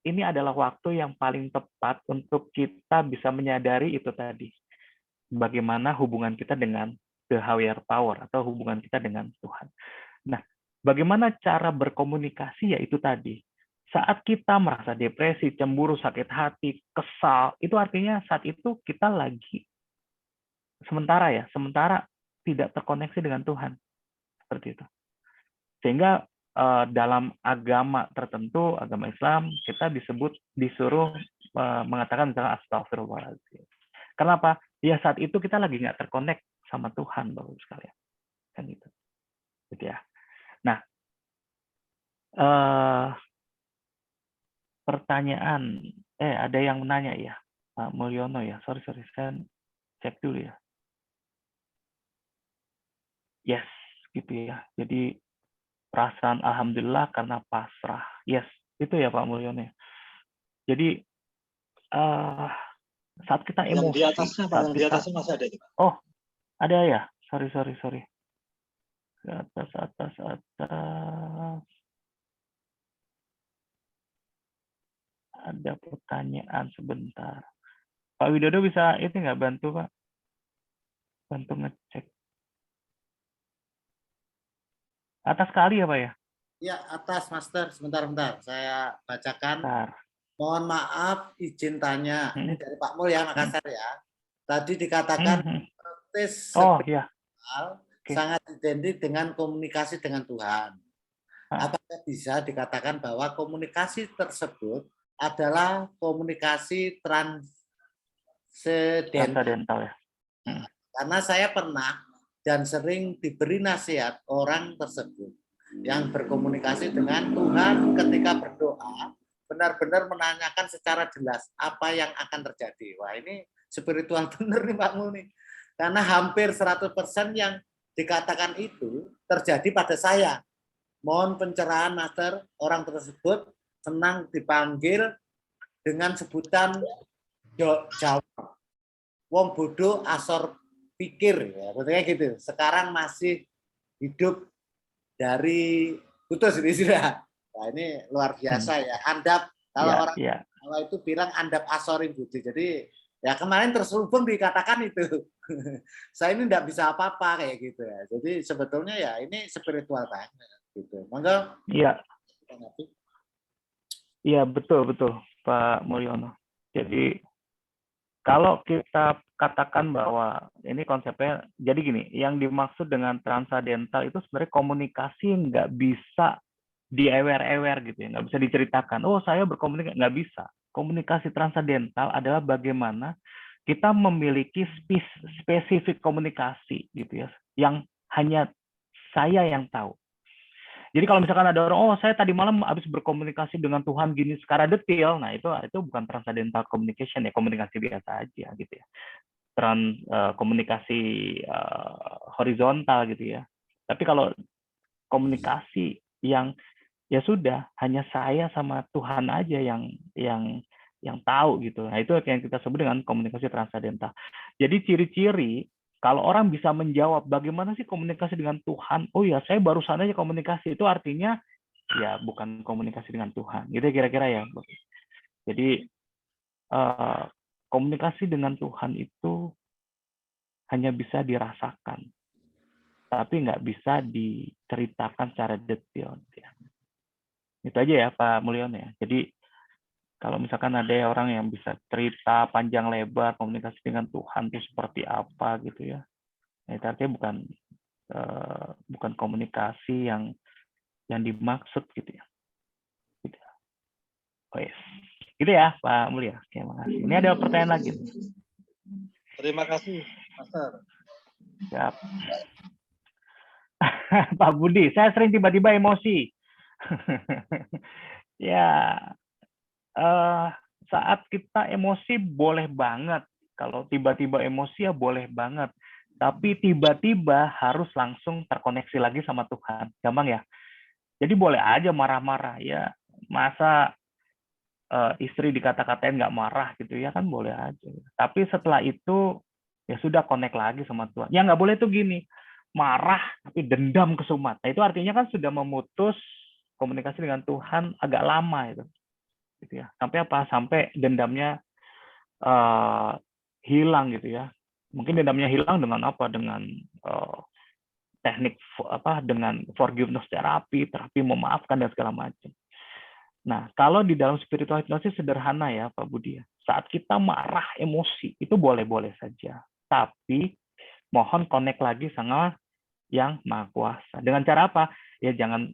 adalah waktu yang paling tepat untuk kita bisa menyadari itu tadi. Bagaimana hubungan kita dengan the higher power atau hubungan kita dengan Tuhan. Nah, bagaimana cara berkomunikasi ya itu tadi. Saat kita merasa depresi, cemburu, sakit hati, kesal, itu artinya saat itu kita lagi sementara tidak terkoneksi dengan Tuhan. Seperti itu. Sehingga dalam agama tertentu, agama Islam, kita disuruh mengatakan misalnya astagfirullahaladzim. Kenapa? Ya saat itu kita lagi nggak terkonek sama Tuhan, Bapak sekalian. Kan gitu. Gitu ya. Nah, pertanyaan, ada yang menanya ya, Pak Mulyono ya. Sorry, saya cek dulu ya. Yes, gitu ya. Jadi perasaan alhamdulillah karena pasrah. Yes, itu ya Pak Mulyono. Jadi saat kita emosi. Yang di atasnya Pak, yang di atasnya masih ada. Oh, ada ya. Sorry. Ke atas. Ada pertanyaan sebentar. Pak Widodo bisa itu nggak bantu Pak? Bantu ngecek. Atas kali ya Pak ya? Ya, atas Master. Sebentar. Saya bacakan. Bentar. Mohon maaf, izin tanya. Ini dari Pak Mul ya, Makassar ya. Tadi dikatakan praktis Iya. sangat identik dengan komunikasi dengan Tuhan. Apakah bisa dikatakan bahwa komunikasi tersebut adalah komunikasi transcendental ya? Karena saya pernah dan sering diberi nasihat orang tersebut yang berkomunikasi dengan Tuhan ketika berdoa, benar-benar menanyakan secara jelas apa yang akan terjadi. Wah, ini spiritual benar nih Pak Mul nih. Karena hampir 100% yang dikatakan itu terjadi pada saya. Mohon pencerahan Master, orang tersebut senang dipanggil dengan sebutan Jawa. Wong bodoh asor pikir ya, betulnya gitu. Sekarang masih hidup dari putus ini sudah. Nah, ini luar biasa ya. Andap kalau orang Jawa itu bilang andap asoring budi. Jadi Ya kemarin terselubung dikatakan itu. Saya ini tidak bisa apa-apa kayak gitu ya. Jadi sebetulnya ya ini spiritual banget gitu. Monggo. Iya, iya betul Pak Mulyono. Jadi kalau kita katakan bahwa ini konsepnya, jadi gini, yang dimaksud dengan transadental itu sebenarnya komunikasi nggak bisa diewer-ewer gitu ya, nggak bisa diceritakan. Oh saya berkomunikasi, nggak bisa. Komunikasi transadental adalah bagaimana kita memiliki spesifik komunikasi gitu ya, yang hanya saya yang tahu. Jadi kalau misalkan ada orang, oh saya tadi malam habis berkomunikasi dengan Tuhan gini secara detail, nah itu bukan transcendental communication ya, komunikasi biasa aja gitu ya. Komunikasi horizontal gitu ya. Tapi kalau komunikasi yang ya sudah hanya saya sama Tuhan aja yang tahu gitu. Nah itu yang kita sebut dengan komunikasi transcendental. Jadi ciri-ciri kalau orang bisa menjawab bagaimana sih komunikasi dengan Tuhan, oh ya saya barusan aja komunikasi, itu artinya ya bukan komunikasi dengan Tuhan, gitu kira-kira ya. Jadi komunikasi dengan Tuhan itu hanya bisa dirasakan, tapi nggak bisa diceritakan secara detail. Itu aja ya Pak Mulyono ya. Jadi kalau misalkan ada orang yang bisa cerita panjang lebar komunikasi dengan Tuhan itu seperti apa gitu ya, itu artinya bukan komunikasi yang dimaksud gitu ya. Gitu. Oh yes. Gitu ya Pak Mulya. Terima kasih. Ini ada pertanyaan lagi. Terima kasih, Master. Siap. Pak Budi, saya sering tiba-tiba emosi. Ya, saat kita emosi boleh banget. Kalau tiba-tiba emosi ya boleh banget. Tapi tiba-tiba harus langsung terkoneksi lagi sama Tuhan. Gampang ya? Jadi boleh aja marah-marah ya. Masa istri dikata-katain nggak marah gitu ya kan boleh aja. Tapi setelah itu ya sudah connect lagi sama Tuhan. Ya nggak boleh tuh gini, marah tapi dendam kesumat. Nah itu artinya kan sudah memutus komunikasi dengan Tuhan agak lama itu. Gitu ya. Sampai apa? Sampai dendamnya hilang gitu ya. Mungkin dendamnya hilang dengan apa? Dengan teknik dengan forgiveness terapi memaafkan dan segala macam. Nah, kalau di dalam spiritual hipnosis sederhana ya Pak Budi. Saat kita marah, emosi, itu boleh-boleh saja. Tapi mohon connect lagi sama yang Maha Kuasa. Dengan cara apa? Ya jangan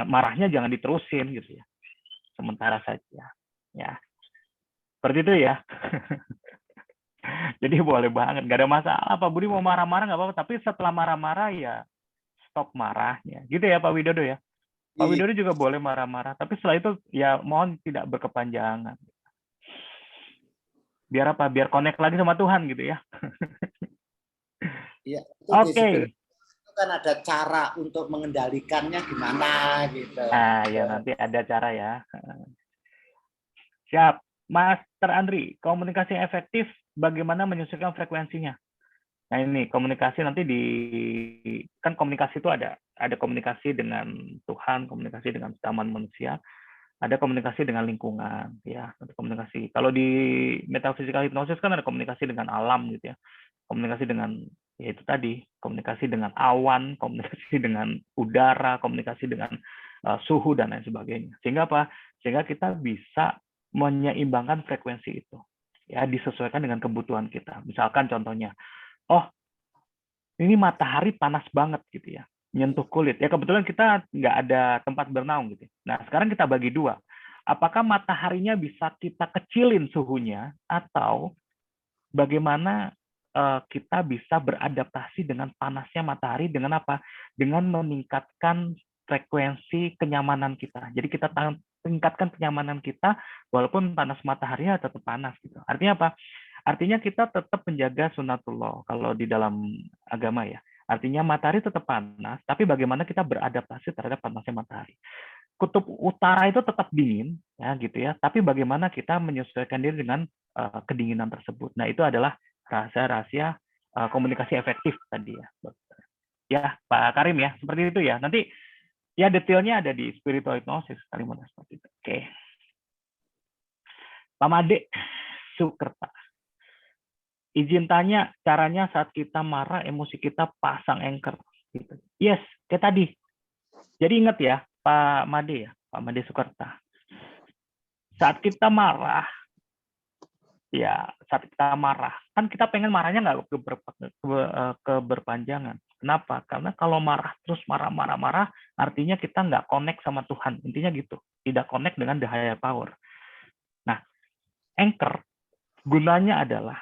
marahnya jangan diterusin gitu ya. Sementara saja. Ya. Seperti itu ya. Jadi boleh banget, nggak ada masalah. Pak Budi mau marah-marah nggak apa-apa, tapi setelah marah-marah ya stop marahnya. Gitu ya Pak Widodo ya. Pak Widodo juga boleh marah-marah, tapi setelah itu ya mohon tidak berkepanjangan. Biar apa? Biar connect lagi sama Tuhan gitu ya. Iya. Oke. Itu kan ada cara untuk mengendalikannya gimana gitu. Nah, ya nanti ada cara ya. Siap. Master Andri, komunikasi efektif bagaimana menyesuaikan frekuensinya? Nah ini komunikasi nanti kan komunikasi itu ada komunikasi dengan Tuhan, komunikasi dengan sesama manusia, ada komunikasi dengan lingkungan ya, ada komunikasi. Kalau di metaphysical hypnosis kan ada komunikasi dengan alam gitu ya, komunikasi dengan ya itu tadi, komunikasi dengan awan, komunikasi dengan udara, komunikasi dengan suhu dan lain sebagainya. Sehingga apa? Sehingga kita bisa menyeimbangkan frekuensi itu ya, disesuaikan dengan kebutuhan kita. Misalkan contohnya, oh ini matahari panas banget gitu ya, nyentuh kulit ya, kebetulan kita nggak ada tempat bernaung gitu. Nah sekarang kita bagi dua, apakah mataharinya bisa kita kecilin suhunya, atau bagaimana kita bisa beradaptasi dengan panasnya matahari dengan apa? Dengan meningkatkan frekuensi kenyamanan kita. Jadi kita tingkatkan kenyamanan kita walaupun panas mataharinya tetap panas gitu. Artinya apa? Artinya kita tetap menjaga sunatullah kalau di dalam agama ya. Artinya matahari tetap panas, tapi bagaimana kita beradaptasi terhadap panasnya matahari. Kutub utara itu tetap dingin ya gitu ya, tapi bagaimana kita menyesuaikan diri dengan kedinginan tersebut. Nah, itu adalah rahasia komunikasi efektif tadi ya. Ya, Pak Karim ya, seperti itu ya. Nanti ya detailnya ada di spiritual hypnosis Kalimantan seperti itu. Oke. Pak Made Sukerta. izin tanya caranya saat kita marah, emosi kita pasang anchor. Gitu. Yes, kayak tadi. Jadi ingat ya, Pak Made ya, Pak Made Sukerta. Saat kita marah, kan kita pengen marahnya nggak keberpanjangan. Kenapa? Karena kalau marah terus marah, artinya kita nggak connect sama Tuhan. Intinya gitu, tidak connect dengan the higher power. Nah, anchor gunanya adalah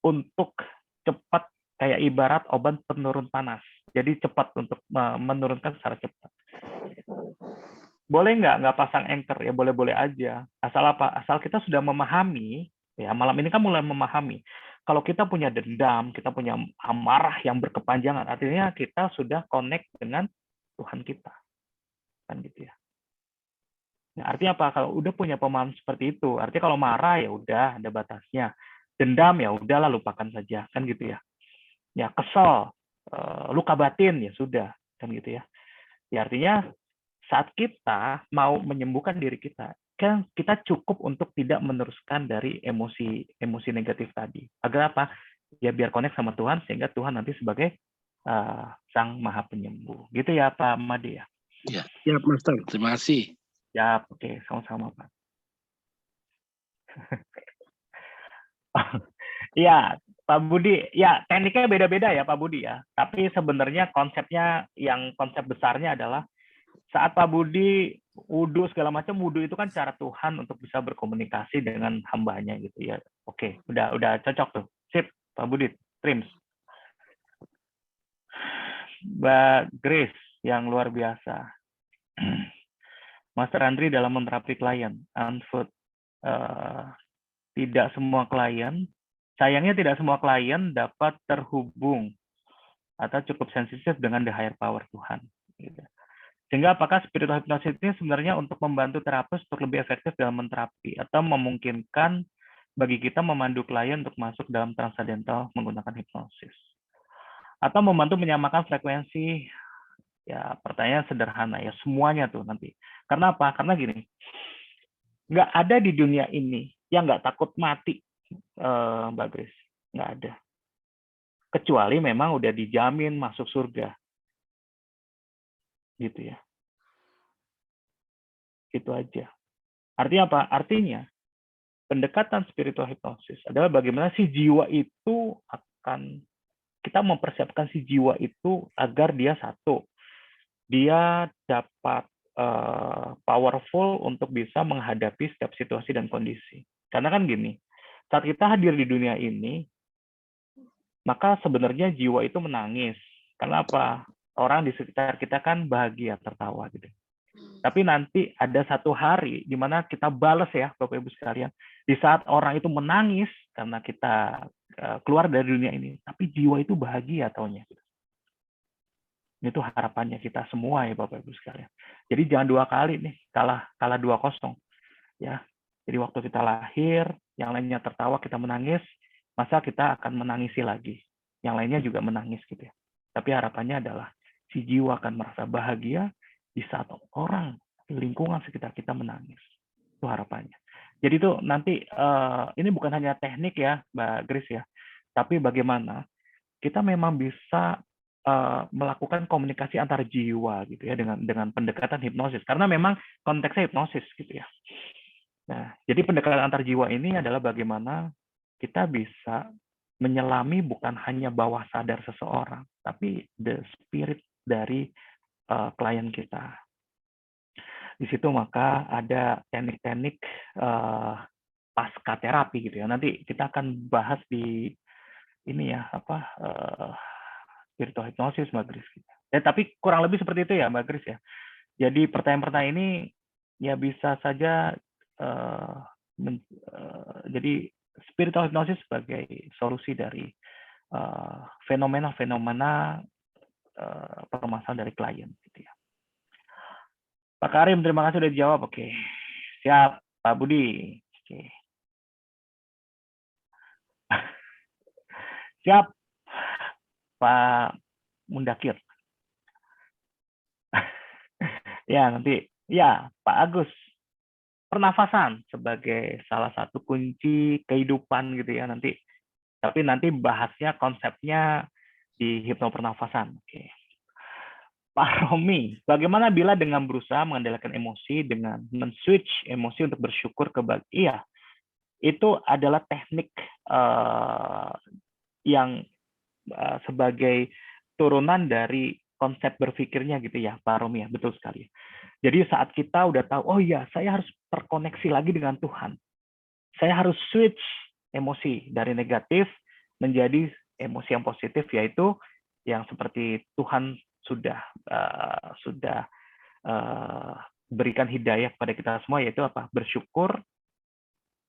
untuk cepat, kayak ibarat obat penurun panas. Jadi cepat untuk menurunkan secara cepat. Boleh nggak pasang anchor? Ya boleh-boleh aja. Asal apa? Asal kita sudah memahami, ya malam ini kan mulai memahami. Kalau kita punya dendam, kita punya amarah yang berkepanjangan, artinya kita sudah connect dengan Tuhan kita. Kan gitu ya. Nah, artinya apa? Kalau udah punya pemahaman seperti itu, artinya kalau marah ya udah ada batasnya. Dendam ya udahlah lupakan saja, kan gitu ya. Ya kesel, luka batin ya sudah, kan gitu ya. Ya artinya saat kita mau menyembuhkan diri kita, kan kita cukup untuk tidak meneruskan dari emosi negatif tadi. Agar apa? Ya biar connect sama Tuhan, sehingga Tuhan nanti sebagai Sang Maha Penyembuh. Gitu ya Pak Made ya? Ya, Master. Terima kasih. Ya, oke, sama-sama Pak. Iya, Pak Budi, ya tekniknya beda-beda ya Pak Budi ya. Tapi sebenarnya konsep besarnya adalah saat Pak Budi wudhu segala macam, wudhu itu kan cara Tuhan untuk bisa berkomunikasi dengan hambanya gitu ya. Oke, udah cocok tuh. Sip, Pak Budi, trims. Mbak Grace yang luar biasa. Master Andri dalam menerapi klien, unfood. Tidak semua klien, sayangnya tidak semua klien dapat terhubung atau cukup sensitif dengan the higher power Tuhan. Sehingga apakah spiritual hypnosis ini sebenarnya untuk membantu terapis untuk lebih efektif dalam menterapi atau memungkinkan bagi kita memandu klien untuk masuk dalam transcendental menggunakan hipnosis. Atau membantu menyamakan frekuensi, ya pertanyaan sederhana ya, semuanya tuh nanti. Karena apa? Karena gini, nggak ada di dunia ini yang nggak takut mati, Mbak Grace. Nggak ada. Kecuali memang udah dijamin masuk surga. Gitu ya. Itu aja. Artinya apa? Artinya, pendekatan spiritual hypnosis adalah bagaimana si jiwa itu kita mempersiapkan si jiwa itu agar dia satu. Dia dapat powerful untuk bisa menghadapi setiap situasi dan kondisi. Karena kan gini, saat kita hadir di dunia ini, maka sebenarnya jiwa itu menangis. Karena apa? Orang di sekitar kita kan bahagia, tertawa gitu. Tapi nanti ada satu hari di mana kita balas ya, Bapak Ibu sekalian. Di saat orang itu menangis karena kita keluar dari dunia ini, tapi jiwa itu bahagia taunya. Itu harapannya kita semua ya Bapak Ibu sekalian. Jadi jangan dua kali nih, kalah 2-0 ya. Jadi waktu kita lahir, yang lainnya tertawa, kita menangis, masa kita akan menangisi lagi. Yang lainnya juga menangis gitu ya. Tapi harapannya adalah si jiwa akan merasa bahagia di saat orang di lingkungan sekitar kita menangis. Itu harapannya. Jadi itu nanti ini bukan hanya teknik ya Mbak Grace ya, tapi bagaimana kita memang bisa melakukan komunikasi antar jiwa gitu ya dengan pendekatan hipnosis, karena memang konteksnya hipnosis gitu ya. Nah, jadi pendekatan antar jiwa ini adalah bagaimana kita bisa menyelami bukan hanya bawah sadar seseorang, tapi the spirit dari klien kita. Di situ maka ada teknik-teknik pasca terapi gitu ya. Nanti kita akan bahas di ini ya spiritual hypnosis Mbak Grace. Ya, tapi kurang lebih seperti itu ya Mbak Grace ya. Jadi pertanyaan-pertanyaan ini ya bisa saja jadi spiritual hypnosis sebagai solusi dari fenomena-fenomena permasalahan dari klien gitu ya. Pak Karim, terima kasih sudah dijawab. Oke. Siap, Pak Budi. Oke. Siap, Pak Mundakir. Ya, nanti. Ya, Pak Agus. Pernafasan sebagai salah satu kunci kehidupan gitu ya. Nanti Tapi nanti bahasnya konsepnya di hipnopernafasan. Oke. Pak Romi, bagaimana bila dengan berusaha mengendalikan emosi dengan men-switch emosi untuk bersyukur ke iya, itu adalah teknik yang sebagai turunan dari konsep berpikirnya gitu ya, Pak Romi ya, betul sekali. Jadi saat kita udah tahu, oh iya, saya harus terkoneksi lagi dengan Tuhan. Saya harus switch emosi dari negatif menjadi emosi yang positif, yaitu yang seperti Tuhan sudah berikan hidayah kepada kita semua, yaitu apa? Bersyukur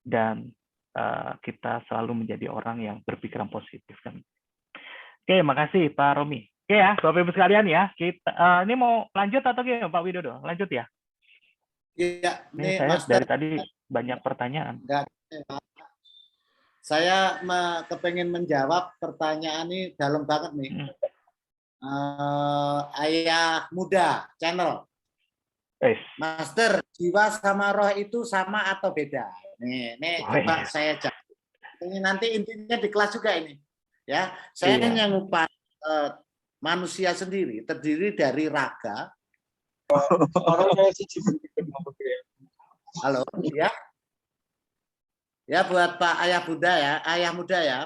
dan kita selalu menjadi orang yang berpikiran positif kan. Oke, makasih Pak Romi. Oke ya, Bapak Ibu sekalian ya, kita ini mau lanjut atau gimana Pak Widodo? Lanjut ya. Iya, Ini ini saya Master. dari tadi banyak pertanyaan. Saya kepengen menjawab pertanyaan ini dalam banget nih. Ayah Muda channel. Master, jiwa sama roh itu sama atau beda? Nih coba saya jawab. Ini nanti intinya di kelas juga ini. Ya, saya hanya ngupas manusia sendiri terdiri dari raga. Halo, ya. Ya buat Pak Ayah Bunda ya, Ayah Muda ya,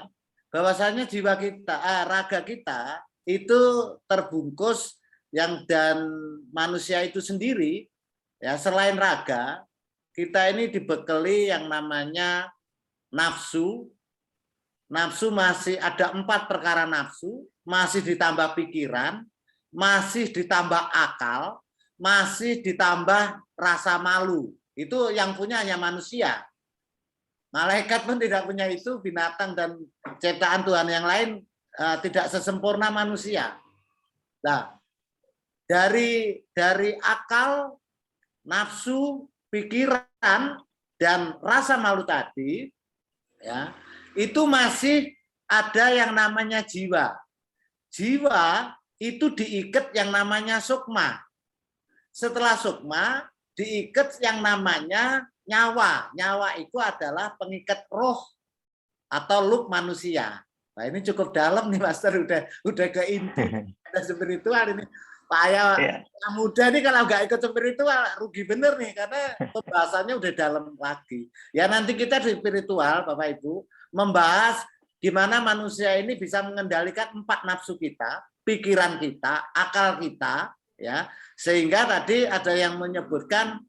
bahwasanya jiwa kita, raga kita itu terbungkus dan manusia itu sendiri ya, selain raga kita ini dibekali yang namanya nafsu. Nafsu masih ada 4 perkara nafsu, masih ditambah pikiran, masih ditambah akal, masih ditambah rasa malu. Itu yang punya hanya manusia. Malaikat pun tidak punya itu, binatang dan ciptaan Tuhan yang lain tidak sesempurna manusia. Nah, dari akal, nafsu, pikiran dan rasa malu tadi, ya, itu masih ada yang namanya jiwa. Jiwa itu diikat yang namanya sukma. Setelah sukma, diikat yang namanya nyawa. Nyawa itu adalah pengikat roh atau loop manusia. Nah, ini cukup dalam nih Master, udah ke inti ada spiritual ini. Pak Ayah Muda nih kalau nggak ikut spiritual rugi bener nih, karena pembahasannya udah dalam lagi. Ya nanti kita di spiritual Bapak Ibu membahas gimana manusia ini bisa mengendalikan 4 nafsu kita, pikiran kita, akal kita, ya, sehingga tadi ada yang menyebutkan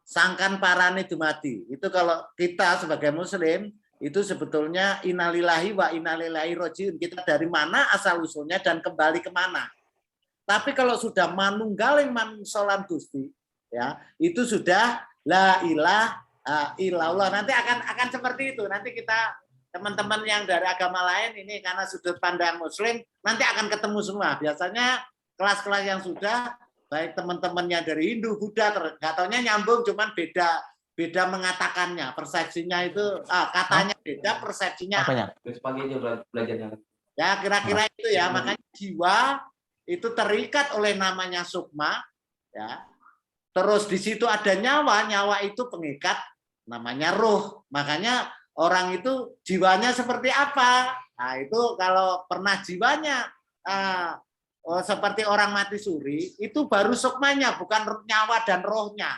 sangkan parani dumadi. Itu kalau kita sebagai muslim itu sebetulnya innalillahi wa innalillahi rojiun. Kita dari mana asal usulnya dan kembali kemana. Tapi kalau sudah manunggaling mansolan Gusti, ya, itu sudah la ilaha illallah. Nanti akan seperti itu. Nanti kita teman-teman yang dari agama lain ini karena sudut pandang muslim nanti akan ketemu semua. Biasanya kelas-kelas yang sudah baik teman-teman yang dari Hindu, Buddha, nggak taunya nyambung, cuman beda mengatakannya, persepsinya itu katanya beda, persepsinya. Apanya? Pagi aja belajarnya. Ya kira-kira itu ya, makanya jiwa itu terikat oleh namanya sukma, ya. Terus di situ ada nyawa, nyawa itu pengikat namanya roh. Makanya orang itu jiwanya seperti apa? Nah itu kalau pernah jiwanya seperti orang mati suri, itu baru sukmanya, bukan nyawa dan rohnya.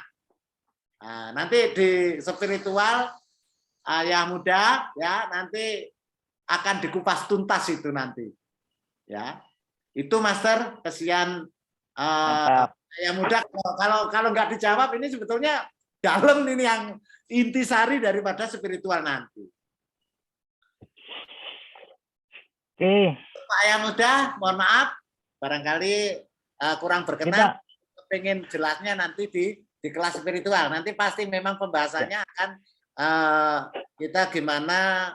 Nah, nanti di spiritual Ayah Muda ya nanti akan dikupas tuntas itu nanti. Ya. Itu Master, kesian Ayah Muda kalau nggak dijawab ini sebetulnya dalam ini yang intisari daripada spiritual nanti. Oke. Pak Ayah Muda, mohon maaf barangkali kurang berkenan, pengen jelasnya nanti di kelas spiritual. Nanti pasti memang pembahasannya akan kita gimana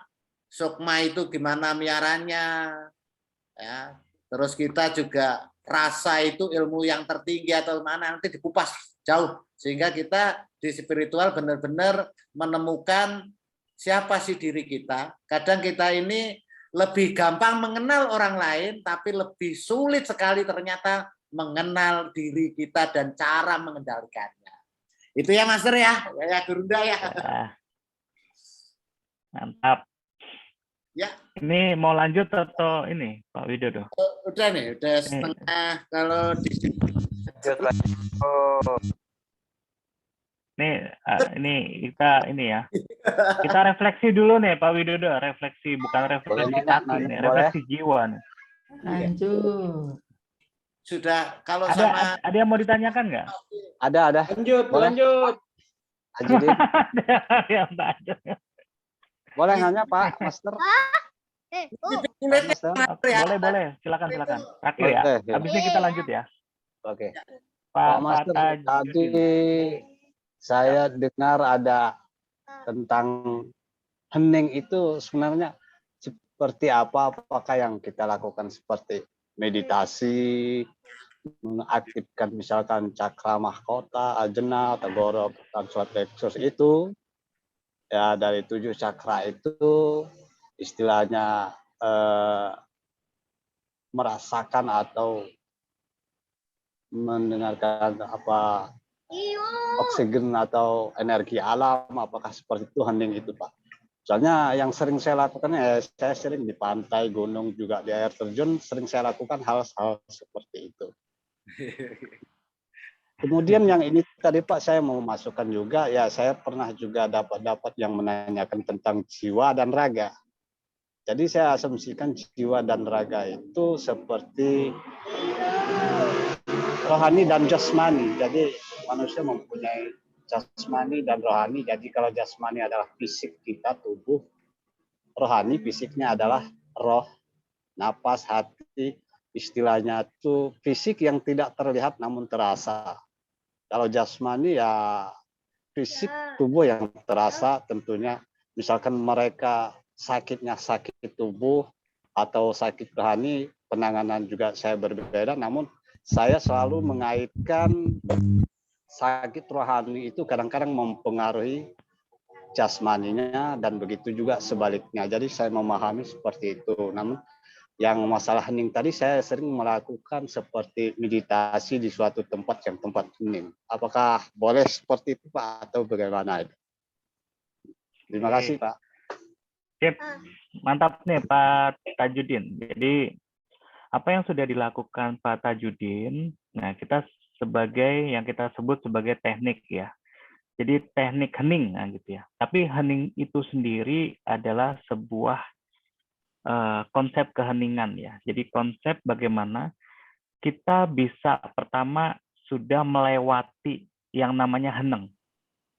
sukma itu gimana miaranya, ya. Terus kita juga rasa itu ilmu yang tertinggi atau mana nanti dikupas jauh sehingga kita di spiritual benar-benar menemukan siapa sih diri kita. Kadang kita ini lebih gampang mengenal orang lain, tapi lebih sulit sekali ternyata mengenal diri kita dan cara mengendalikannya. Itu ya Master ya, ya Gurunda ya. Mantap. Ya. Ini mau lanjut atau ini Pak Widodo? Udah nih, udah setengah. Kalau di Ini kita ini ya. Kita refleksi dulu nih Pak Widodo, refleksi bukan refleksi kaki nih, refleksi jiwa nih. Lanjut. sudah kalau sama Ada yang mau ditanyakan nggak? Ada. Lanjut, Boleh. lanjut. Haji Din. Ada yang tanya. Boleh nanya Pak Master? Pak Master? Boleh, silakan. Terakhir ya. Oke, ya. Habis ini kita lanjut ya. Oke. Pak Pak Master, tadi saya dengar ada tentang hening itu sebenarnya seperti apa? Apakah yang kita lakukan seperti meditasi, mengaktifkan misalkan cakra mahkota, ajna, atau goro, solar plexus itu, ya dari 7 cakra itu istilahnya merasakan atau mendengarkan apa oksigen atau energi alam, apakah seperti itu hening itu Pak? Soalnya yang sering saya lakukan saya sering di pantai, gunung, juga di air terjun sering saya lakukan hal-hal seperti itu. Kemudian yang ini tadi Pak saya mau masukkan juga, ya saya pernah juga dapat yang menanyakan tentang jiwa dan raga. Jadi saya asumsikan jiwa dan raga itu seperti rohani dan jasmani. Jadi manusia mempunyai jasmani dan rohani. Jadi kalau jasmani adalah fisik kita, tubuh, rohani fisiknya adalah roh, napas, hati, istilahnya itu fisik yang tidak terlihat namun terasa. Kalau jasmani ya fisik tubuh yang terasa tentunya. Misalkan mereka sakitnya sakit tubuh atau sakit rohani, penanganan juga saya berbeda, namun saya selalu mengaitkan sakit rohani itu kadang-kadang mempengaruhi jasmaninya dan begitu juga sebaliknya. Jadi saya memahami seperti itu. Namun yang masalah hening tadi saya sering melakukan seperti meditasi di suatu tempat yang tempat hening. Apakah boleh seperti itu Pak atau bagaimana itu? Terima kasih Pak. Sip. Mantap nih Pak Tajudin. Jadi apa yang sudah dilakukan Pak Tajudin, nah kita sebagai yang kita sebut sebagai teknik ya. Jadi teknik hening nah gitu ya. Tapi hening itu sendiri adalah sebuah konsep keheningan ya. Jadi konsep bagaimana kita bisa pertama sudah melewati yang namanya heneng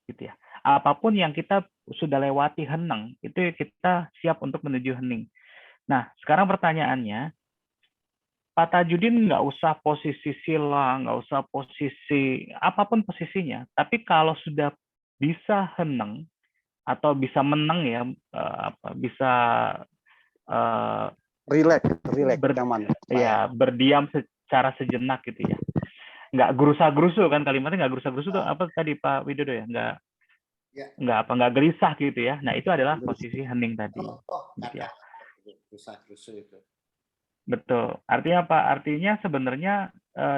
gitu ya. Apapun yang kita sudah lewati heneng, itu kita siap untuk menuju hening. Nah, sekarang pertanyaannya, Pak Tajudin nggak usah posisi sila, nggak usah posisi, apapun posisinya. Tapi kalau sudah bisa heneng, atau bisa meneng ya, bisa Relax, nyaman. Ya, berdiam secara sejenak gitu ya. Nggak gerusa-gerusu kan, kalimatnya nggak gerusa-gerusu tuh apa tadi Pak Widodo ya? Nggak gelisah gitu ya. Nah itu adalah posisi hening tadi. Gitu ya. itu. Betul. Artinya apa? Artinya sebenarnya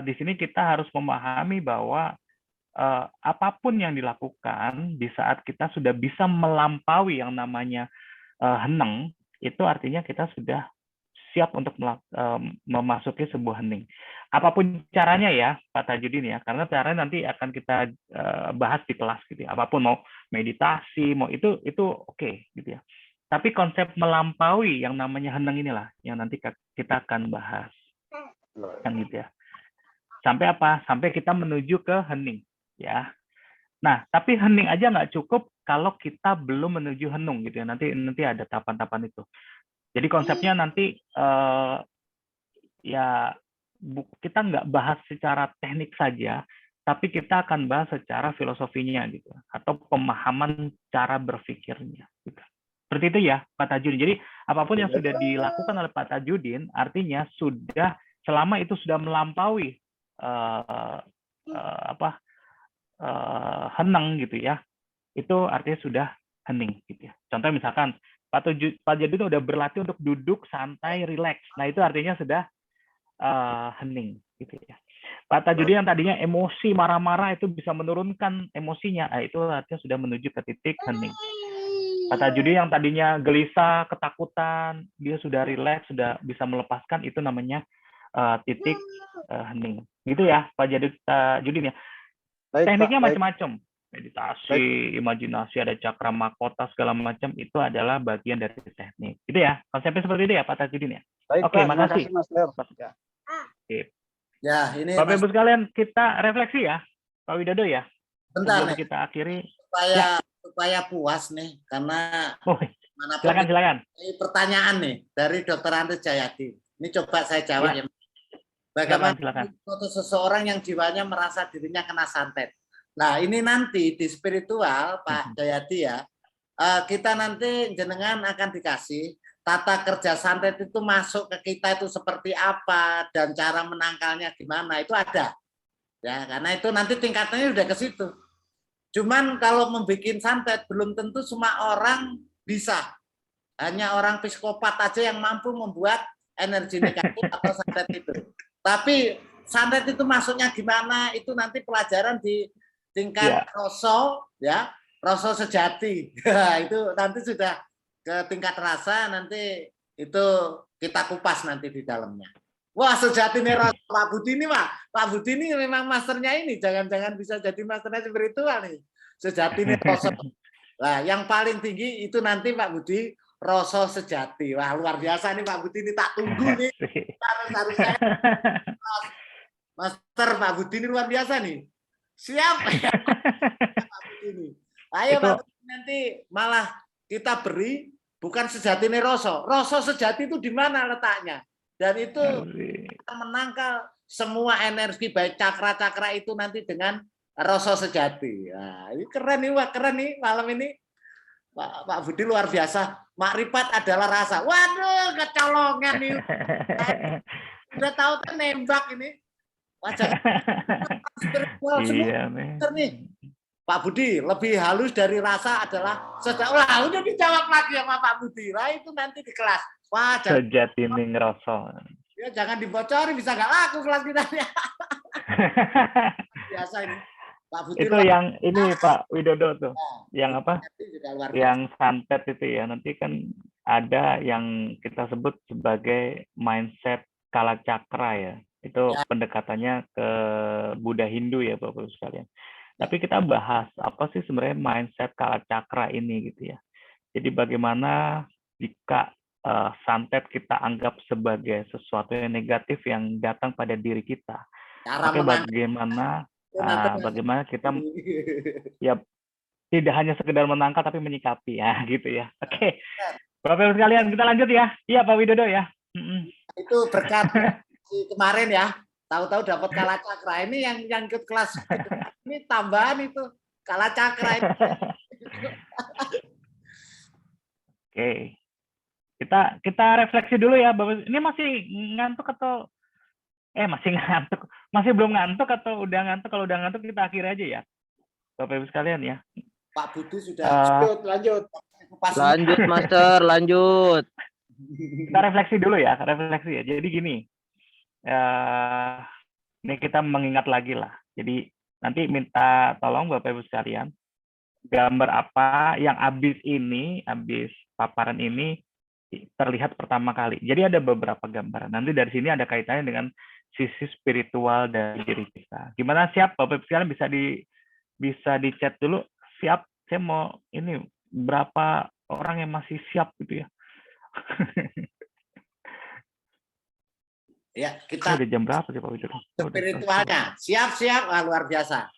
di sini kita harus memahami bahwa apapun yang dilakukan di saat kita sudah bisa melampaui yang namanya heneng, itu artinya kita sudah siap untuk memasuki sebuah hening. Apapun caranya ya, Pak Tajudin ya, karena caranya nanti akan kita bahas di kelas gitu ya. Apapun mau meditasi, mau itu oke gitu ya. Tapi konsep melampaui yang namanya heneng inilah yang nanti kita akan bahas. Kan gitu ya. Sampai apa? Sampai kita menuju ke hening ya. Nah, tapi hening aja nggak cukup kalau kita belum menuju henung gitu ya. Nanti ada tahapan-tahapan itu. Jadi konsepnya nanti ya kita nggak bahas secara teknik saja, tapi kita akan bahas secara filosofinya gitu, atau pemahaman cara berpikirnya. Gitu. Seperti itu ya, Pak Tajudin. Jadi apapun yang sudah dilakukan oleh Pak Tajudin, artinya sudah selama itu sudah melampaui heneng gitu ya, itu artinya sudah hening gitu ya. Contoh misalkan Pak Tajudin udah berlatih untuk duduk santai, rileks. Nah itu artinya sudah hening gitu ya. Pak Tajudin yang tadinya emosi marah-marah itu bisa menurunkan emosinya, itu artinya sudah menuju ke titik hening. Pak Tajudin yang tadinya gelisah, ketakutan, dia sudah rileks, sudah bisa melepaskan, itu namanya titik hening. Gitu ya, Pak Tajudin ya. Baik, Pak. Tekniknya Baik. macam-macam. Meditasi, imajinasi, ada cakra mahkota, segala macam, itu adalah bagian dari teknik. Gitu ya, konsepnya seperti itu ya, Pak Tajudin ya. Baik, Oke, Pak. Terima makasih. kasih, Mas Ter. Ya. Oke. Ya, ini Bapak Mas, Ibu sekalian, kita refleksi ya, Pak Widodo ya. bentar Sebelum nih, kita akhiri. supaya puas nih, karena Oh, manapun silakan. ini pertanyaan nih dari Dr. Andri Jayadi. Ini coba saya jawab ya. Bagaimana Silakan. untuk seseorang yang jiwanya merasa dirinya kena santet? Nah, ini nanti di spiritual, Pak Jayadi ya, kita nanti jenengan akan dikasih tata kerja santet itu masuk ke kita itu seperti apa dan cara menangkalnya gimana, itu ada. Ya, karena itu nanti tingkatannya udah ke situ. Cuman kalau membuat santet belum tentu semua orang bisa. Hanya orang psikopat aja yang mampu membuat energi negatif atau santet itu. Tapi santet itu masuknya gimana, itu nanti pelajaran di tingkat roso, ya, roso sejati. Itu nanti sudah ke tingkat rasa, nanti itu kita kupas nanti di dalamnya. Wah, sejati nih Pak Budi ini, Pak Budi ini memang masternya ini, jangan-jangan bisa jadi masternya spiritual nih. Sejati nih roso. Nah, yang paling tinggi itu nanti Pak Budi roso sejati. Wah, luar biasa nih Pak Budi ini, tak tunggu nih. Harus saya Master Pak Budi ini luar biasa nih. Siap ya, Pak Budi ini. Ayo Pak Budi, nanti malah kita beri bukan sejati nih roso. Roso sejati itu di mana letaknya? Dan itu menangkal semua energi baik cakra-cakra itu nanti dengan roso sejati. Nah, ini keren nih, wah keren nih malam ini. Pak Budi luar biasa. Makrifat adalah rasa. Waduh, kecolongan nih. Udah tahu kan nembak ini. Wajah spiritual semua. Nih. Pak Budi, lebih halus dari rasa adalah sedang. Wah, udah dijawab lagi sama Pak Budi. Nah, itu nanti di kelas. Wah, sejati ning rasa. Ya, jangan dibocorin, bisa nggak laku kelas kita. Biasa ini. Pak Budi itu yang ini Pak Widodo tuh, yang apa? Yang santet itu ya. Nanti kan ada yang kita sebut sebagai mindset kala cakra ya. Itu pendekatannya ke Buddha Hindu ya Bapak-Ibu sekalian. Tapi kita bahas apa sih sebenarnya mindset kala cakra ini gitu ya. Jadi bagaimana jika santet kita anggap sebagai sesuatu yang negatif yang datang pada diri kita. Oke, bagaimana kita ya tidak hanya sekedar menangkal tapi menyikapi ya gitu ya. Oke. Bapak-Ibu sekalian, kita lanjut ya. Iya Pak Widodo ya. Itu berkat kemarin ya. Tahu-tahu dapat kala cakra. Ini yang ikut kelas ini tambahan itu kala cakra ini. Oke. Kita refleksi dulu ya, Bapak. Ini masih ngantuk atau masih ngantuk? Masih belum ngantuk atau udah ngantuk? Kalau udah ngantuk kita akhir aja ya. Bapak Ibu sekalian ya. Pak Budi sudah lanjut. Lanjut, Master, lanjut. Kita refleksi dulu ya, refleksi ya. Jadi gini. Ini kita mengingat lagi lah. Jadi nanti minta tolong Bapak Ibu sekalian, gambar apa yang habis paparan ini terlihat pertama kali. Jadi ada beberapa gambar. Nanti dari sini ada kaitannya dengan sisi spiritual dari diri kita. Gimana, siap Bapak Ibu sekalian? Bisa di chat dulu. Siap. Saya mau ini berapa orang yang masih siap gitu ya. Ya, kita udah jam berapa sih Pak Widodo? Spiritualnya siap-siap, luar biasa.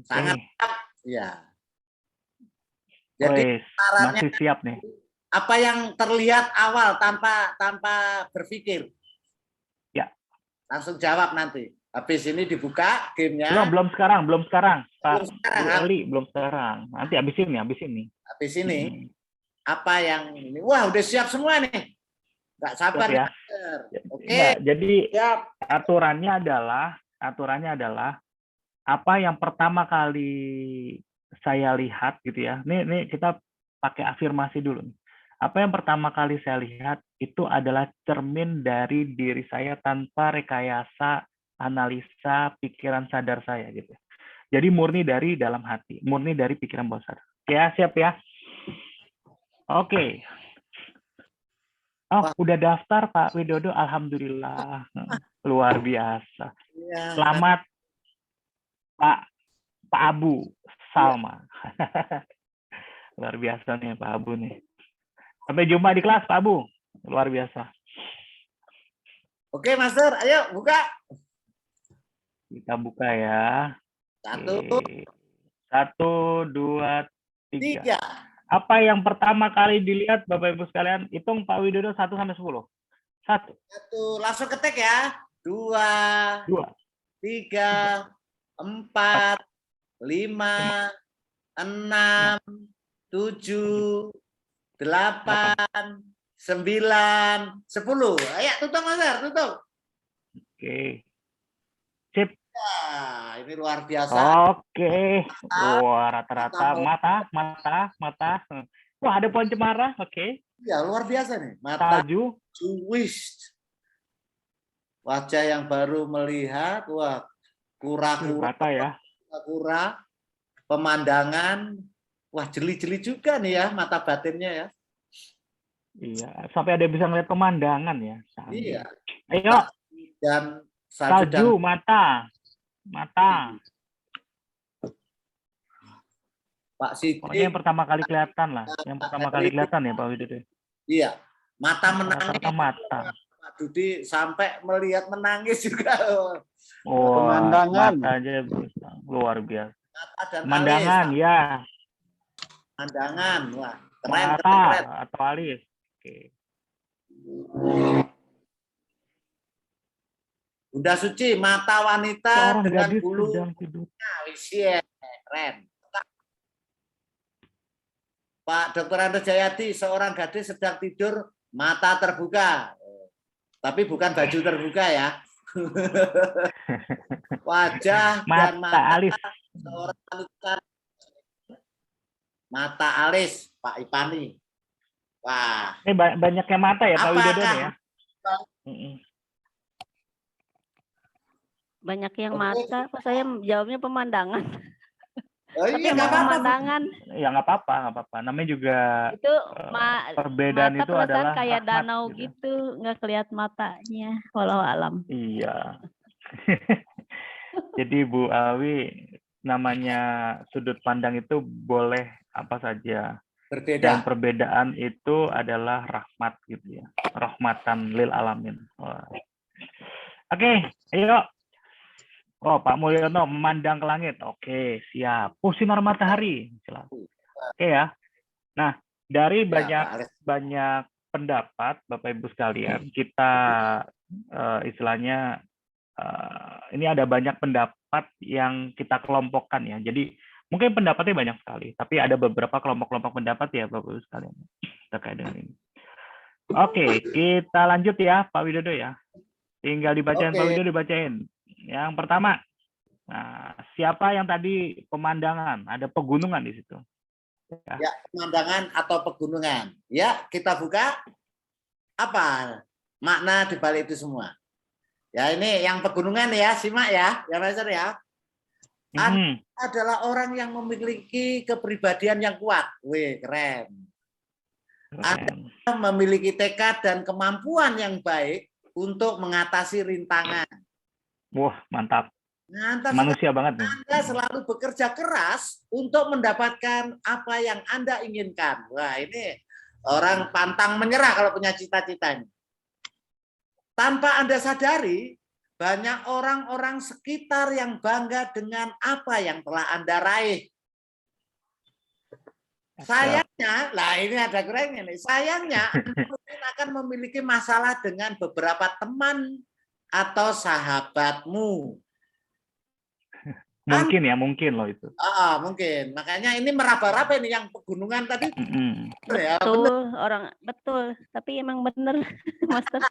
Sangat siap. Ya. Jadi masih siap nih. Apa yang terlihat awal tanpa berpikir. Ya. Langsung jawab nanti. Habis ini dibuka gamenya. Belum sekarang. Pak Ali, belum sekarang. Nanti habis ini. Habis ini. Apa yang ini? Wah, udah siap semua nih. Nggak sabar ya. Oke. Nah, jadi aturannya adalah apa yang pertama kali saya lihat gitu ya. Nih kita pakai afirmasi dulu. Apa yang pertama kali saya lihat itu adalah cermin dari diri saya tanpa rekayasa, analisa, pikiran sadar saya gitu. Jadi murni dari dalam hati, murni dari pikiran bawah sadar. Ya, siap ya. Oke. Oh, udah daftar Pak Widodo, alhamdulillah. Luar biasa. Iya, Selamat Pak Abu Salma. Luar biasa nih Pak Abu nih. Sampai jumpa di kelas Pak Abu. Luar biasa. Oke, Master, ayo buka. Kita buka ya. Satu, Oke. 1, 2, 3. tiga. Apa yang pertama kali dilihat Bapak Ibu sekalian? Hitung Pak Widodo 1 sampai 10. 1, Satu, langsung ketik ya. 2, 2, 3, 4, 5, 6, 7, 8, 9, 10. Ayo tutup Master, tutup. Oke. Sip. Nah, ini luar biasa. Oke. Wah, rata-rata mata. Wah, ada pohon cemara. Oke. Ya, luar biasa nih. Mata Salju. twist. Wajah yang baru melihat, wah, kura-kura, Mata ya. kura-kura, pemandangan, wah, jeli-jeli juga nih ya mata batinnya ya. Iya. Sampai ada yang bisa ngeliat pemandangan ya. Salju. Iya. Ayo. Dan salju dan Salju, mata. Pak Sidi. Pokoknya yang pertama kali kelihatan lah. Yang pertama kali kelihatan ya Pak Widodo. Iya. Mata menangis. Rata-rata mata. Pak Dudi sampai melihat menangis juga. Oh, Pemandangan. mata aja bisa. Luar biasa. Mata dan Pemandangan alis. ya. Pemandangan. Wah, keren, Mata keren. atau alis. Oke. Bunda Suci, mata wanita Seorang dengan gadis bulu. sedang tidur. Iya, keren. Pak Dr. Anda Jayadi, seorang gadis sedang tidur, mata terbuka. Tapi bukan baju terbuka ya. Wajah dan Mata alis. seorang wanita. Mata alis, Pak Ipani. Wah. Ini banyaknya mata ya Pak Widodo nih ya. Banyak yang Oke. mata, kok saya jawabnya pemandangan. Oh, Tapi iya, nggak emang apa-apa. pemandangan Ya nggak apa-apa. Namanya juga itu perbedaan mata itu perasaan adalah kayak rahmat, danau gitu, nggak kelihatan matanya, walau alam. Iya. Jadi Bu Awi, namanya sudut pandang itu boleh apa saja. Berbeda. Dan perbedaan itu adalah rahmat gitu ya. Rahmatan lil alamin. Wah. Oke, ayo. Oh, Pak Mulyono memandang ke langit. Oke, siap. Oh, sinar matahari. Oke ya. Nah, dari banyak pendapat Bapak Ibu sekalian, kita istilahnya ini ada banyak pendapat yang kita kelompokkan ya. Jadi mungkin pendapatnya banyak sekali, tapi ada beberapa kelompok-kelompok pendapat ya Bapak Ibu sekalian terkait dengan ini. Oke, kita lanjut ya Pak Widodo ya. Tinggal dibacain Pak Widodo, dibacain. Yang pertama, nah, siapa yang tadi pemandangan? Ada pegunungan di situ. Ya, pemandangan atau pegunungan. Ya, kita buka. Apa makna di balik itu semua? Ya, ini yang pegunungan ya, simak ya, Master ya. Adalah orang yang memiliki kepribadian yang kuat. Wih, keren. Anda memiliki tekad dan kemampuan yang baik untuk mengatasi rintangan. Wah, mantap. Manusia banget nih. Anda selalu bekerja keras untuk mendapatkan apa yang Anda inginkan. Wah, ini orang pantang menyerah kalau punya cita-cita ini. Tanpa Anda sadari, banyak orang-orang sekitar yang bangga dengan apa yang telah Anda raih. Sayangnya, lah ini ada kerennya nih. Sayangnya, Anda mungkin akan memiliki masalah dengan beberapa teman atau sahabatmu. Mungkin loh itu. Mungkin. Makanya ini meraba-raba ini yang pegunungan tadi. Ya, betul, orang betul. Tapi emang bener, Master.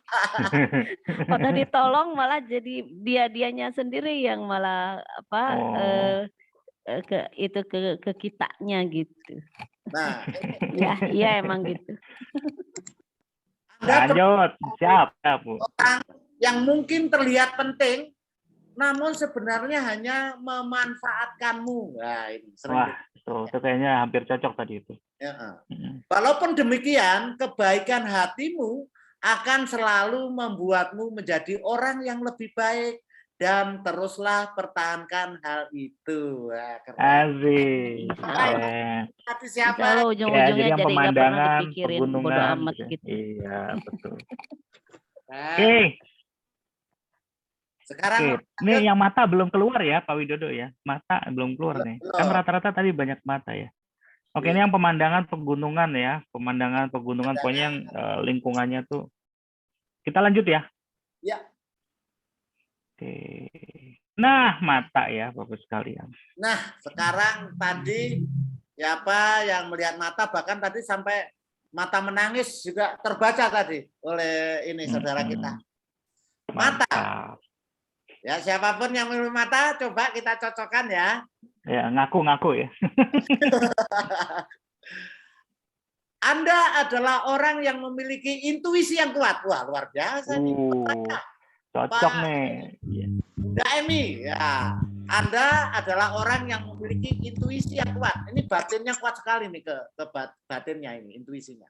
Udah ditolong malah jadi dianya sendiri yang malah ke kitanya gitu. Nah, iya emang gitu. Lanjut, siap Bu. Orang yang mungkin terlihat penting, namun sebenarnya hanya memanfaatkanmu. Nah, ini sering. Wah, itu kayaknya hampir cocok tadi itu. Ya. Mm. Walaupun demikian, kebaikan hatimu akan selalu membuatmu menjadi orang yang lebih baik dan teruslah pertahankan hal itu. Wah, keren. Asik. Baik. Keren. Hati Insya siapa? Allah Ya, ujung-ujungnya jadi yang jadi nggak pernah pemandangan, dipikirin bodo pegunungan, amat gitu. gitu. Iya, betul. Nah, Oke, sekarang oke. Ini yang mata belum keluar ya, Pak Widodo ya. Mata belum keluar nih. Kan Belum. rata-rata tadi banyak mata ya. Oke, ini yang pemandangan pegunungan ya. Pemandangan pegunungan, pokoknya yang lingkungannya tuh. Kita lanjut ya. Ya. Oke. Nah, mata ya, Bapak sekalian. Nah, sekarang tadi siapa yang melihat mata, bahkan tadi sampai mata menangis juga terbaca tadi oleh ini saudara kita. Mata. Mantap. Ya, siapapun yang memiliki mata, coba kita cocokkan ya. Ya, ngaku-ngaku ya. Anda adalah orang yang memiliki intuisi yang kuat. Wah, luar biasa nih. Cocok Pak nih. Mbak Emi, ya. Anda adalah orang yang memiliki intuisi yang kuat. Ini batinnya kuat sekali nih ke batinnya ini, intuisinya.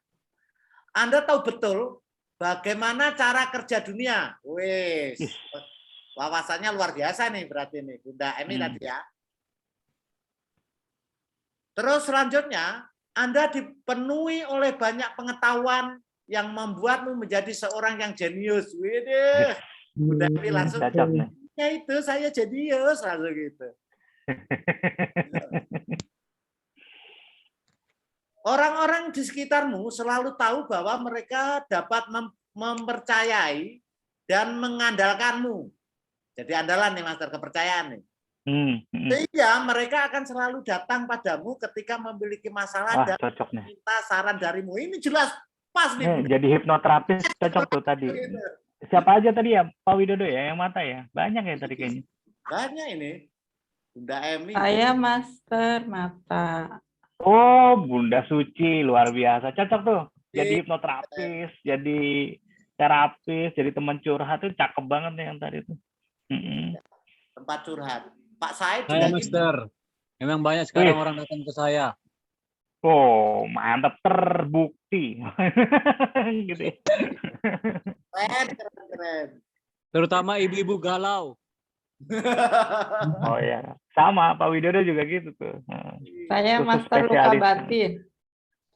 Anda tahu betul bagaimana cara kerja dunia. Wes, wawasannya luar biasa nih berarti nih, Bunda Emi tadi ya. Terus selanjutnya, Anda dipenuhi oleh banyak pengetahuan yang membuatmu menjadi seorang yang jenius. Widih, Bunda Emi langsung. Cocok nih. Ya itu saya jenius langsung gitu. Orang-orang di sekitarmu selalu tahu bahwa mereka dapat mempercayai dan mengandalkanmu. Jadi andalan nih Master, kepercayaan nih. Sehingga mereka akan selalu datang padamu ketika memiliki masalah dan minta saran darimu. Ini jelas pas nih. Jadi hipnoterapis cocok tuh tadi. Siapa aja tadi ya, Pak Widodo ya, yang mata ya? Banyak ya tadi kayaknya. Banyak ini. Bunda Emi. Saya Master Mata. Oh, Bunda Suci, luar biasa. Cocok tuh. Jadi hipnoterapis, jadi terapis, jadi teman curhat tuh cakep banget nih yang tadi tuh. Tempat curhat. Pak Said saya juga Master. Memang banyak sekarang orang datang ke saya. Oh, mantap, terbukti. Gitu ya. Keren. Terutama ibu-ibu galau. Oh ya, sama Pak Widodo juga gitu tuh. Saya Khusus Master Luka spesialis. Batin.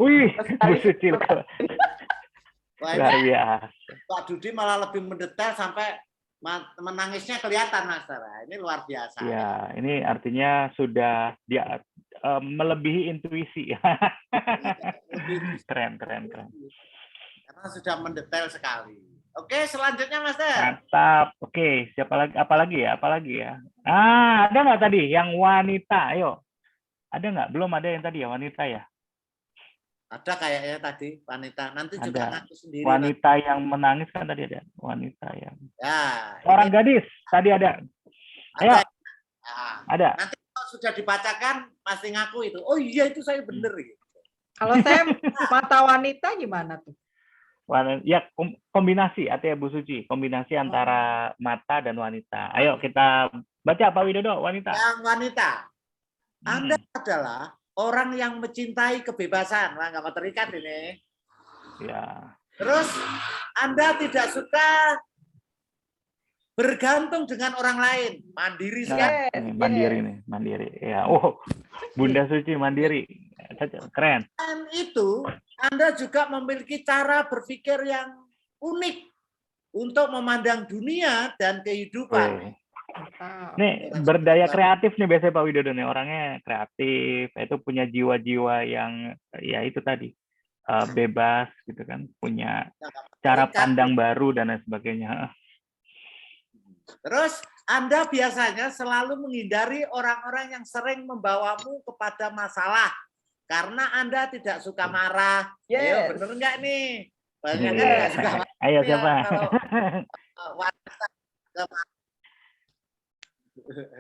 Wih, Bu Suci luka. Luar biasa. Pak Dudi malah lebih mendetail sampai menangisnya kelihatan, Master. Ini luar biasa. Ya, ini artinya sudah dia melebihi intuisi. Keren. Karena sudah mendetail sekali. Oke, selanjutnya Master. Mantap. Oke, siapa lagi? Apalagi ya? Ah, ada nggak tadi yang wanita? Ayo. Ada nggak? Belum ada yang tadi ya wanita ya? Ada kayaknya tadi wanita. Nanti juga Ada. ngaku sendiri. Wanita yang menangis kan tadi ada. Wanita yang. Ya. Orang gadis tadi ada. Ayo. Ada. Nanti kalau sudah dibacakan pasti ngaku itu. Oh iya itu saya bener gitu. Kalau saya mata wanita gimana tuh? Ya kombinasi artinya Bu Suci, kombinasi antara mata dan wanita. Ayo kita baca Pak Widodo, wanita. Yang wanita. Anda adalah orang yang mencintai kebebasan. Wah, nggak mau terikat ini. Ya. Terus Anda tidak suka bergantung dengan orang lain, mandiri sekali. Mandiri. Ya. Oh, Bunda Suci mandiri. Keren. Dan itu Anda juga memiliki cara berpikir yang unik untuk memandang dunia dan kehidupan. Nih berdaya kreatif nih biasanya Pak Widodo nih, orangnya kreatif, itu punya jiwa-jiwa yang ya itu tadi bebas gitu kan, punya cara pandang baru dan lain sebagainya. Terus Anda biasanya selalu menghindari orang-orang yang sering membawamu kepada masalah karena Anda tidak suka marah. Ayo, bener nggak nih? Banyak kan nggak suka marah. Ayo siapa?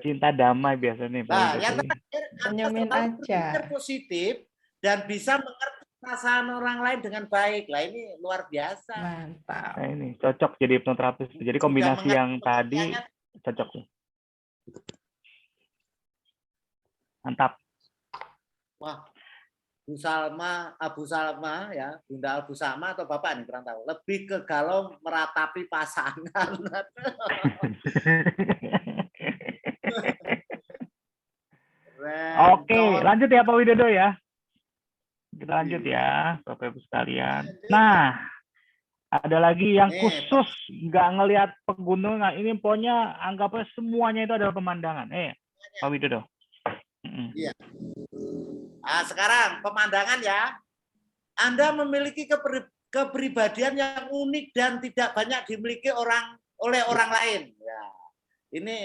Cinta damai biasanya. Nah, yang terakhir, senyumin aja. Positif dan bisa mengerti perasaan orang lain dengan baik. Lah ini luar biasa. Mantap. Nah, ini cocok jadi hipnoterapis. Jadi kombinasi yang tadi cocok nih. Mantap. Wah. Abu Salma ya, Bunda Abu Salma atau Bapak nih kurang tahu. Lebih ke galau meratapi pasangan. Oke, lanjut ya Pak Widodo ya. Kita lanjut ya, Bapak Ibu sekalian. Nah, ada lagi yang khusus nggak ngelihat pegunungan. Ini pokoknya anggapnya semuanya itu adalah pemandangan. Pak Widodo. Iya. Nah, sekarang pemandangan ya. Anda memiliki kepribadian yang unik dan tidak banyak dimiliki oleh orang lain. Ya. Ini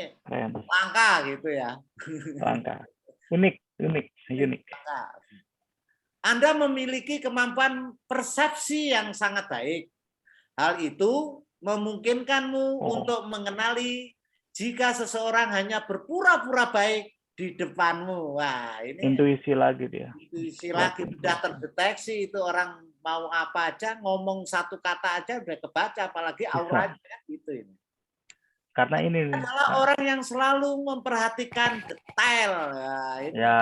langka gitu ya. Langka. Unik. Anda memiliki kemampuan persepsi yang sangat baik. Hal itu memungkinkanmu untuk mengenali jika seseorang hanya berpura-pura baik di depanmu. Wah, ini intuisi lagi dia. Intuisi lagi sudah terdeteksi itu orang mau apa aja, ngomong satu kata aja udah kebaca, apalagi auranya gitu ini. Karena ini adalah orang yang selalu memperhatikan detail. Ya,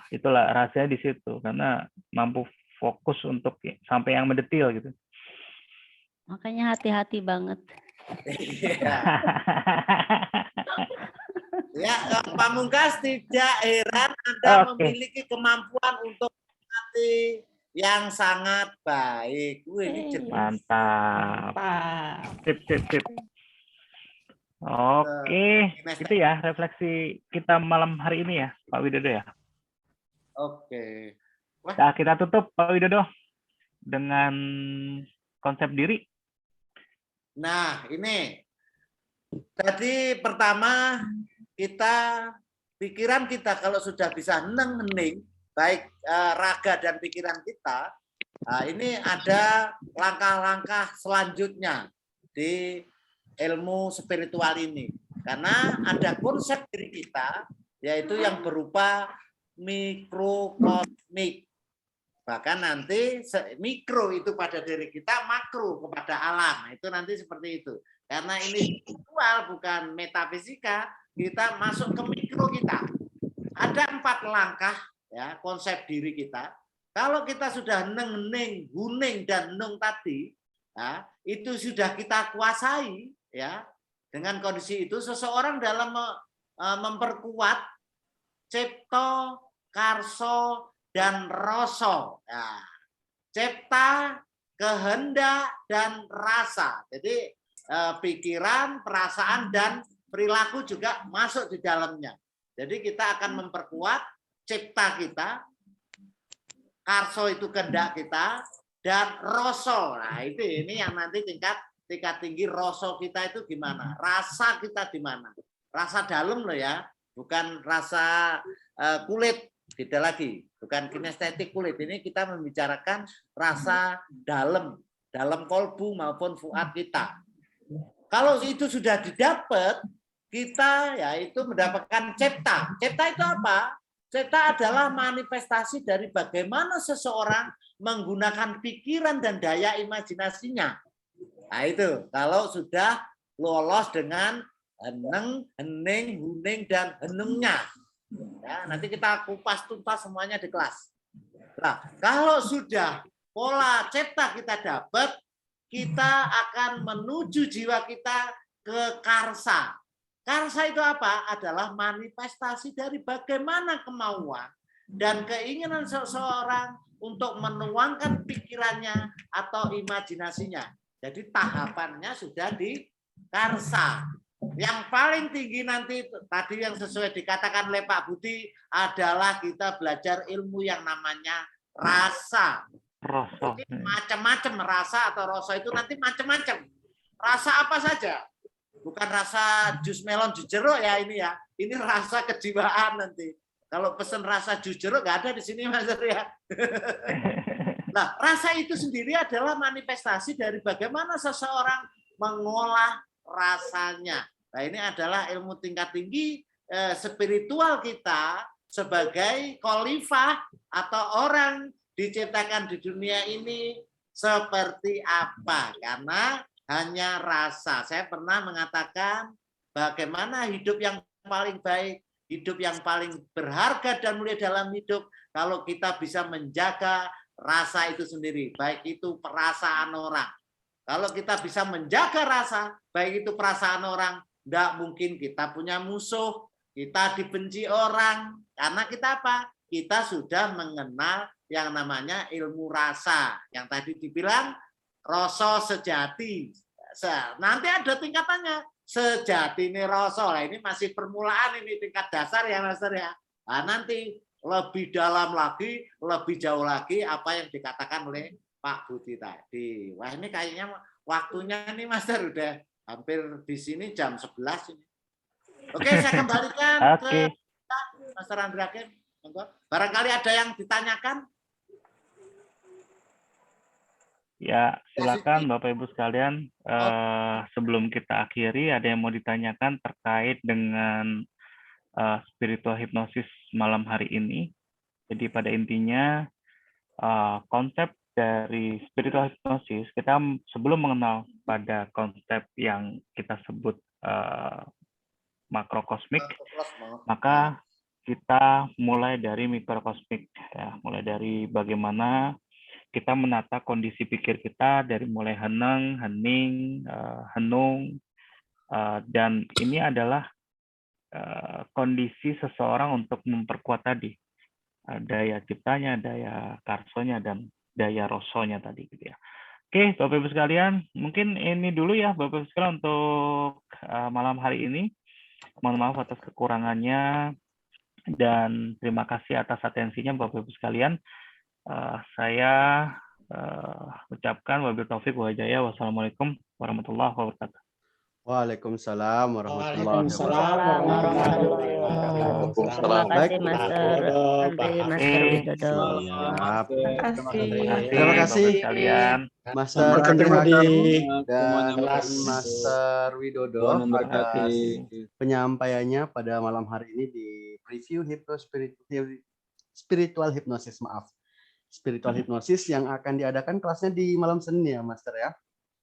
itulah rahasianya di situ karena mampu fokus untuk sampai yang mendetil gitu. Makanya hati-hati banget. Ya, Pamungkas, tidak heran Anda memiliki kemampuan untuk mengerti yang sangat baik. Ini mantap. Sip. Oke, itu ya refleksi kita malam hari ini ya, Pak Widodo ya. Oke. Nah, kita tutup Pak Widodo dengan konsep diri. Nah, ini tadi pertama pikiran kita kalau sudah bisa hening, baik raga dan pikiran kita, nah ini ada langkah-langkah selanjutnya di ilmu spiritual ini. Karena ada konsep diri kita, yaitu yang berupa mikrokosmik. Bahkan nanti mikro itu pada diri kita, makro kepada alam. Itu nanti seperti itu. Karena ini spiritual bukan metafisika, kita masuk ke mikro kita. Ada 4 langkah ya konsep diri kita. Kalau kita sudah hening, huning dan nung tadi, ya, itu sudah kita kuasai ya. Dengan kondisi itu seseorang dalam memperkuat cipta, karso, dan rasa. Nah, cipta, kehendak, dan rasa. Jadi pikiran, perasaan, dan perilaku juga masuk di dalamnya. Jadi kita akan memperkuat cipta kita, karso itu kehendak kita, dan rasa. Nah, ini yang nanti tingkat tinggi rasa kita itu gimana? Rasa kita di mana? Rasa dalam loh ya, bukan rasa kulit. Beda lagi, bukan kinestetik kulit. Ini kita membicarakan rasa dalam kolbu maupun fuad kita. Kalau itu sudah didapat, kita ya itu mendapatkan cipta. Cipta itu apa? Cipta adalah manifestasi dari bagaimana seseorang menggunakan pikiran dan daya imajinasinya. Nah itu, kalau sudah lolos dengan hening, huning, dan henengnya. Ya, nanti kita kupas tuntas semuanya di kelas. Nah, kalau sudah pola cipta kita dapat, kita akan menuju jiwa kita ke karsa. Karsa itu apa? Adalah manifestasi dari bagaimana kemauan dan keinginan seseorang untuk menuangkan pikirannya atau imajinasinya. Jadi tahapannya sudah di karsa. Yang paling tinggi nanti tadi yang sesuai dikatakan oleh Pak Budi adalah kita belajar ilmu yang namanya rasa. Jadi macam-macam rasa atau rasa itu nanti macam-macam. Rasa apa saja? Bukan rasa jus melon jus jeruk ya ini ya. Ini rasa kejiwaan nanti. Kalau pesen rasa jus jeruk nggak ada di sini Mas ya. Nah, rasa itu sendiri adalah manifestasi dari bagaimana seseorang mengolah rasanya. Nah, ini adalah ilmu tingkat tinggi spiritual kita sebagai khalifah atau orang diciptakan di dunia ini seperti apa. Karena hanya rasa. Saya pernah mengatakan bagaimana hidup yang paling baik. hidup yang paling berharga dan mulia dalam hidup kalau kita bisa menjaga rasa itu sendiri, baik itu perasaan orang. Kalau kita bisa menjaga rasa, baik itu perasaan orang, tidak mungkin kita punya musuh, kita dibenci orang, karena kita apa? Kita sudah mengenal yang namanya ilmu rasa, yang tadi dibilang rasa sejati. Nanti ada tingkatannya, sejati ini rasa. Nah, ini masih permulaan, ini tingkat dasar ya Master ya. Nah, nanti lebih dalam lagi, lebih jauh lagi apa yang dikatakan oleh Pak Budi tadi. Wah, ini kayaknya waktunya nih Master udah hampir di sini jam 11 ini. Oke, saya kembalikan ke Master Andri Hakim. Barangkali ada yang ditanyakan? Ya, silakan Bapak Ibu sekalian. Sebelum kita akhiri, ada yang mau ditanyakan terkait dengan spiritual hipnosis malam hari ini. Jadi pada intinya konsep dari spiritual hipnosis, kita sebelum mengenal pada konsep yang kita sebut makrokosmik, maka kita mulai dari mikrokosmik, ya, mulai dari bagaimana kita menata kondisi pikir kita dari mulai heneng, hening, henung, dan ini adalah kondisi seseorang untuk memperkuat tadi daya ciptanya, daya karsonya, dan daya rosonya tadi gitu ya. Oke, Bapak Ibu sekalian, mungkin ini dulu ya Bapak Ibu sekalian untuk malam hari ini. Mohon maaf atas kekurangannya dan terima kasih atas atensinya Bapak Ibu sekalian. Saya ucapkan wabillahi taufiq wal hidayah. Wassalamualaikum warahmatullahi wabarakatuh. Waalaikumsalam warahmatullahi Waalaikumsalam warahmatullahi wabarakatuh. Terima kasih Master Andri, Master Widodo. Terima kasih kalian. Master Andri Hakim dan Master Widodo atas penyampaiannya pada malam hari ini di preview spiritual hypnosis, maaf. Spiritual hypnosis yang akan diadakan kelasnya di malam Senin ya, Master ya?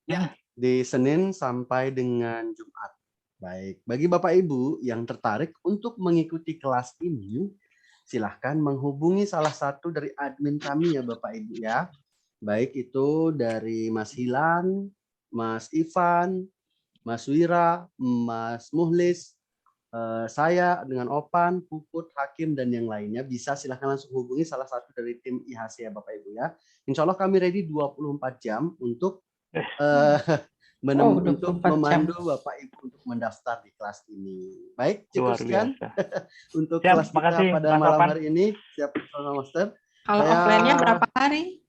Ya. Di Senin sampai dengan Jumat. Baik, bagi Bapak Ibu yang tertarik untuk mengikuti kelas ini, silahkan menghubungi salah satu dari admin kami ya Bapak Ibu ya. Baik itu dari Mas Hilan, Mas Ivan, Mas Wira, Mas Muhlis, saya dengan Opan, Puput, Hakim, dan yang lainnya. Bisa silahkan langsung hubungi salah satu dari tim IHC ya Bapak Ibu ya. Insya Allah kami ready 24 jam untuk untuk memandu Bapak Ibu untuk mendaftar di kelas ini. Baik, cukup sekian untuk kelas kita pada malam hari ini. Siap, Master. Kalau offline-nya berapa hari?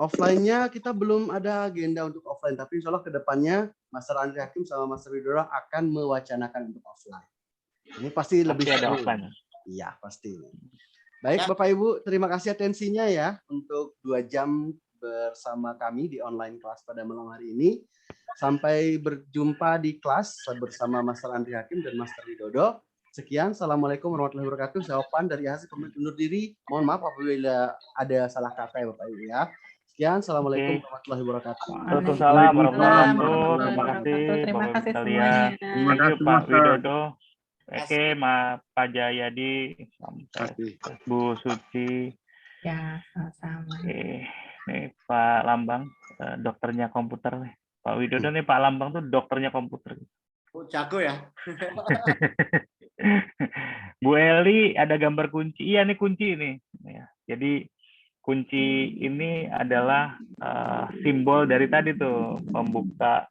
Offline-nya kita belum ada agenda untuk offline, tapi insya Allah ke depannya Master Andri Hakim sama Master Widodo akan mewacanakan untuk offline. Ini pasti lebih ada seru. offline. Iya, pasti. Baik, Bapak Ibu, terima kasih atensinya ya untuk 2 jam bersama kami di online kelas pada malam hari ini. Sampai berjumpa di kelas bersama Master Andri Hakim dan Master Widodo. Sekian, Assalamualaikum warahmatullahi wabarakatuh. Saya Opan dari IHC pamit undur diri. Mohon maaf apabila ada salah kata ya Bapak Ibu ya. Sekian, Assalamualaikum warahmatullahi wabarakatuh. Waalaikumsalam warahmatullahi wabarakatuh. Terima kasih Bapak Ibu sekalian. Thank you Pak Widodo. Oke, Pak Jayadi, Bu Suci. Ya, sama-sama. Oke, nih Pak Lambang, dokternya komputer nih. Pak Widodo nih Pak Lambang tuh dokternya komputer. Oh, jago ya. Bu Eli ada gambar kunci. Iya nih kunci ini. Ya, jadi kunci ini adalah simbol dari tadi tuh pembuka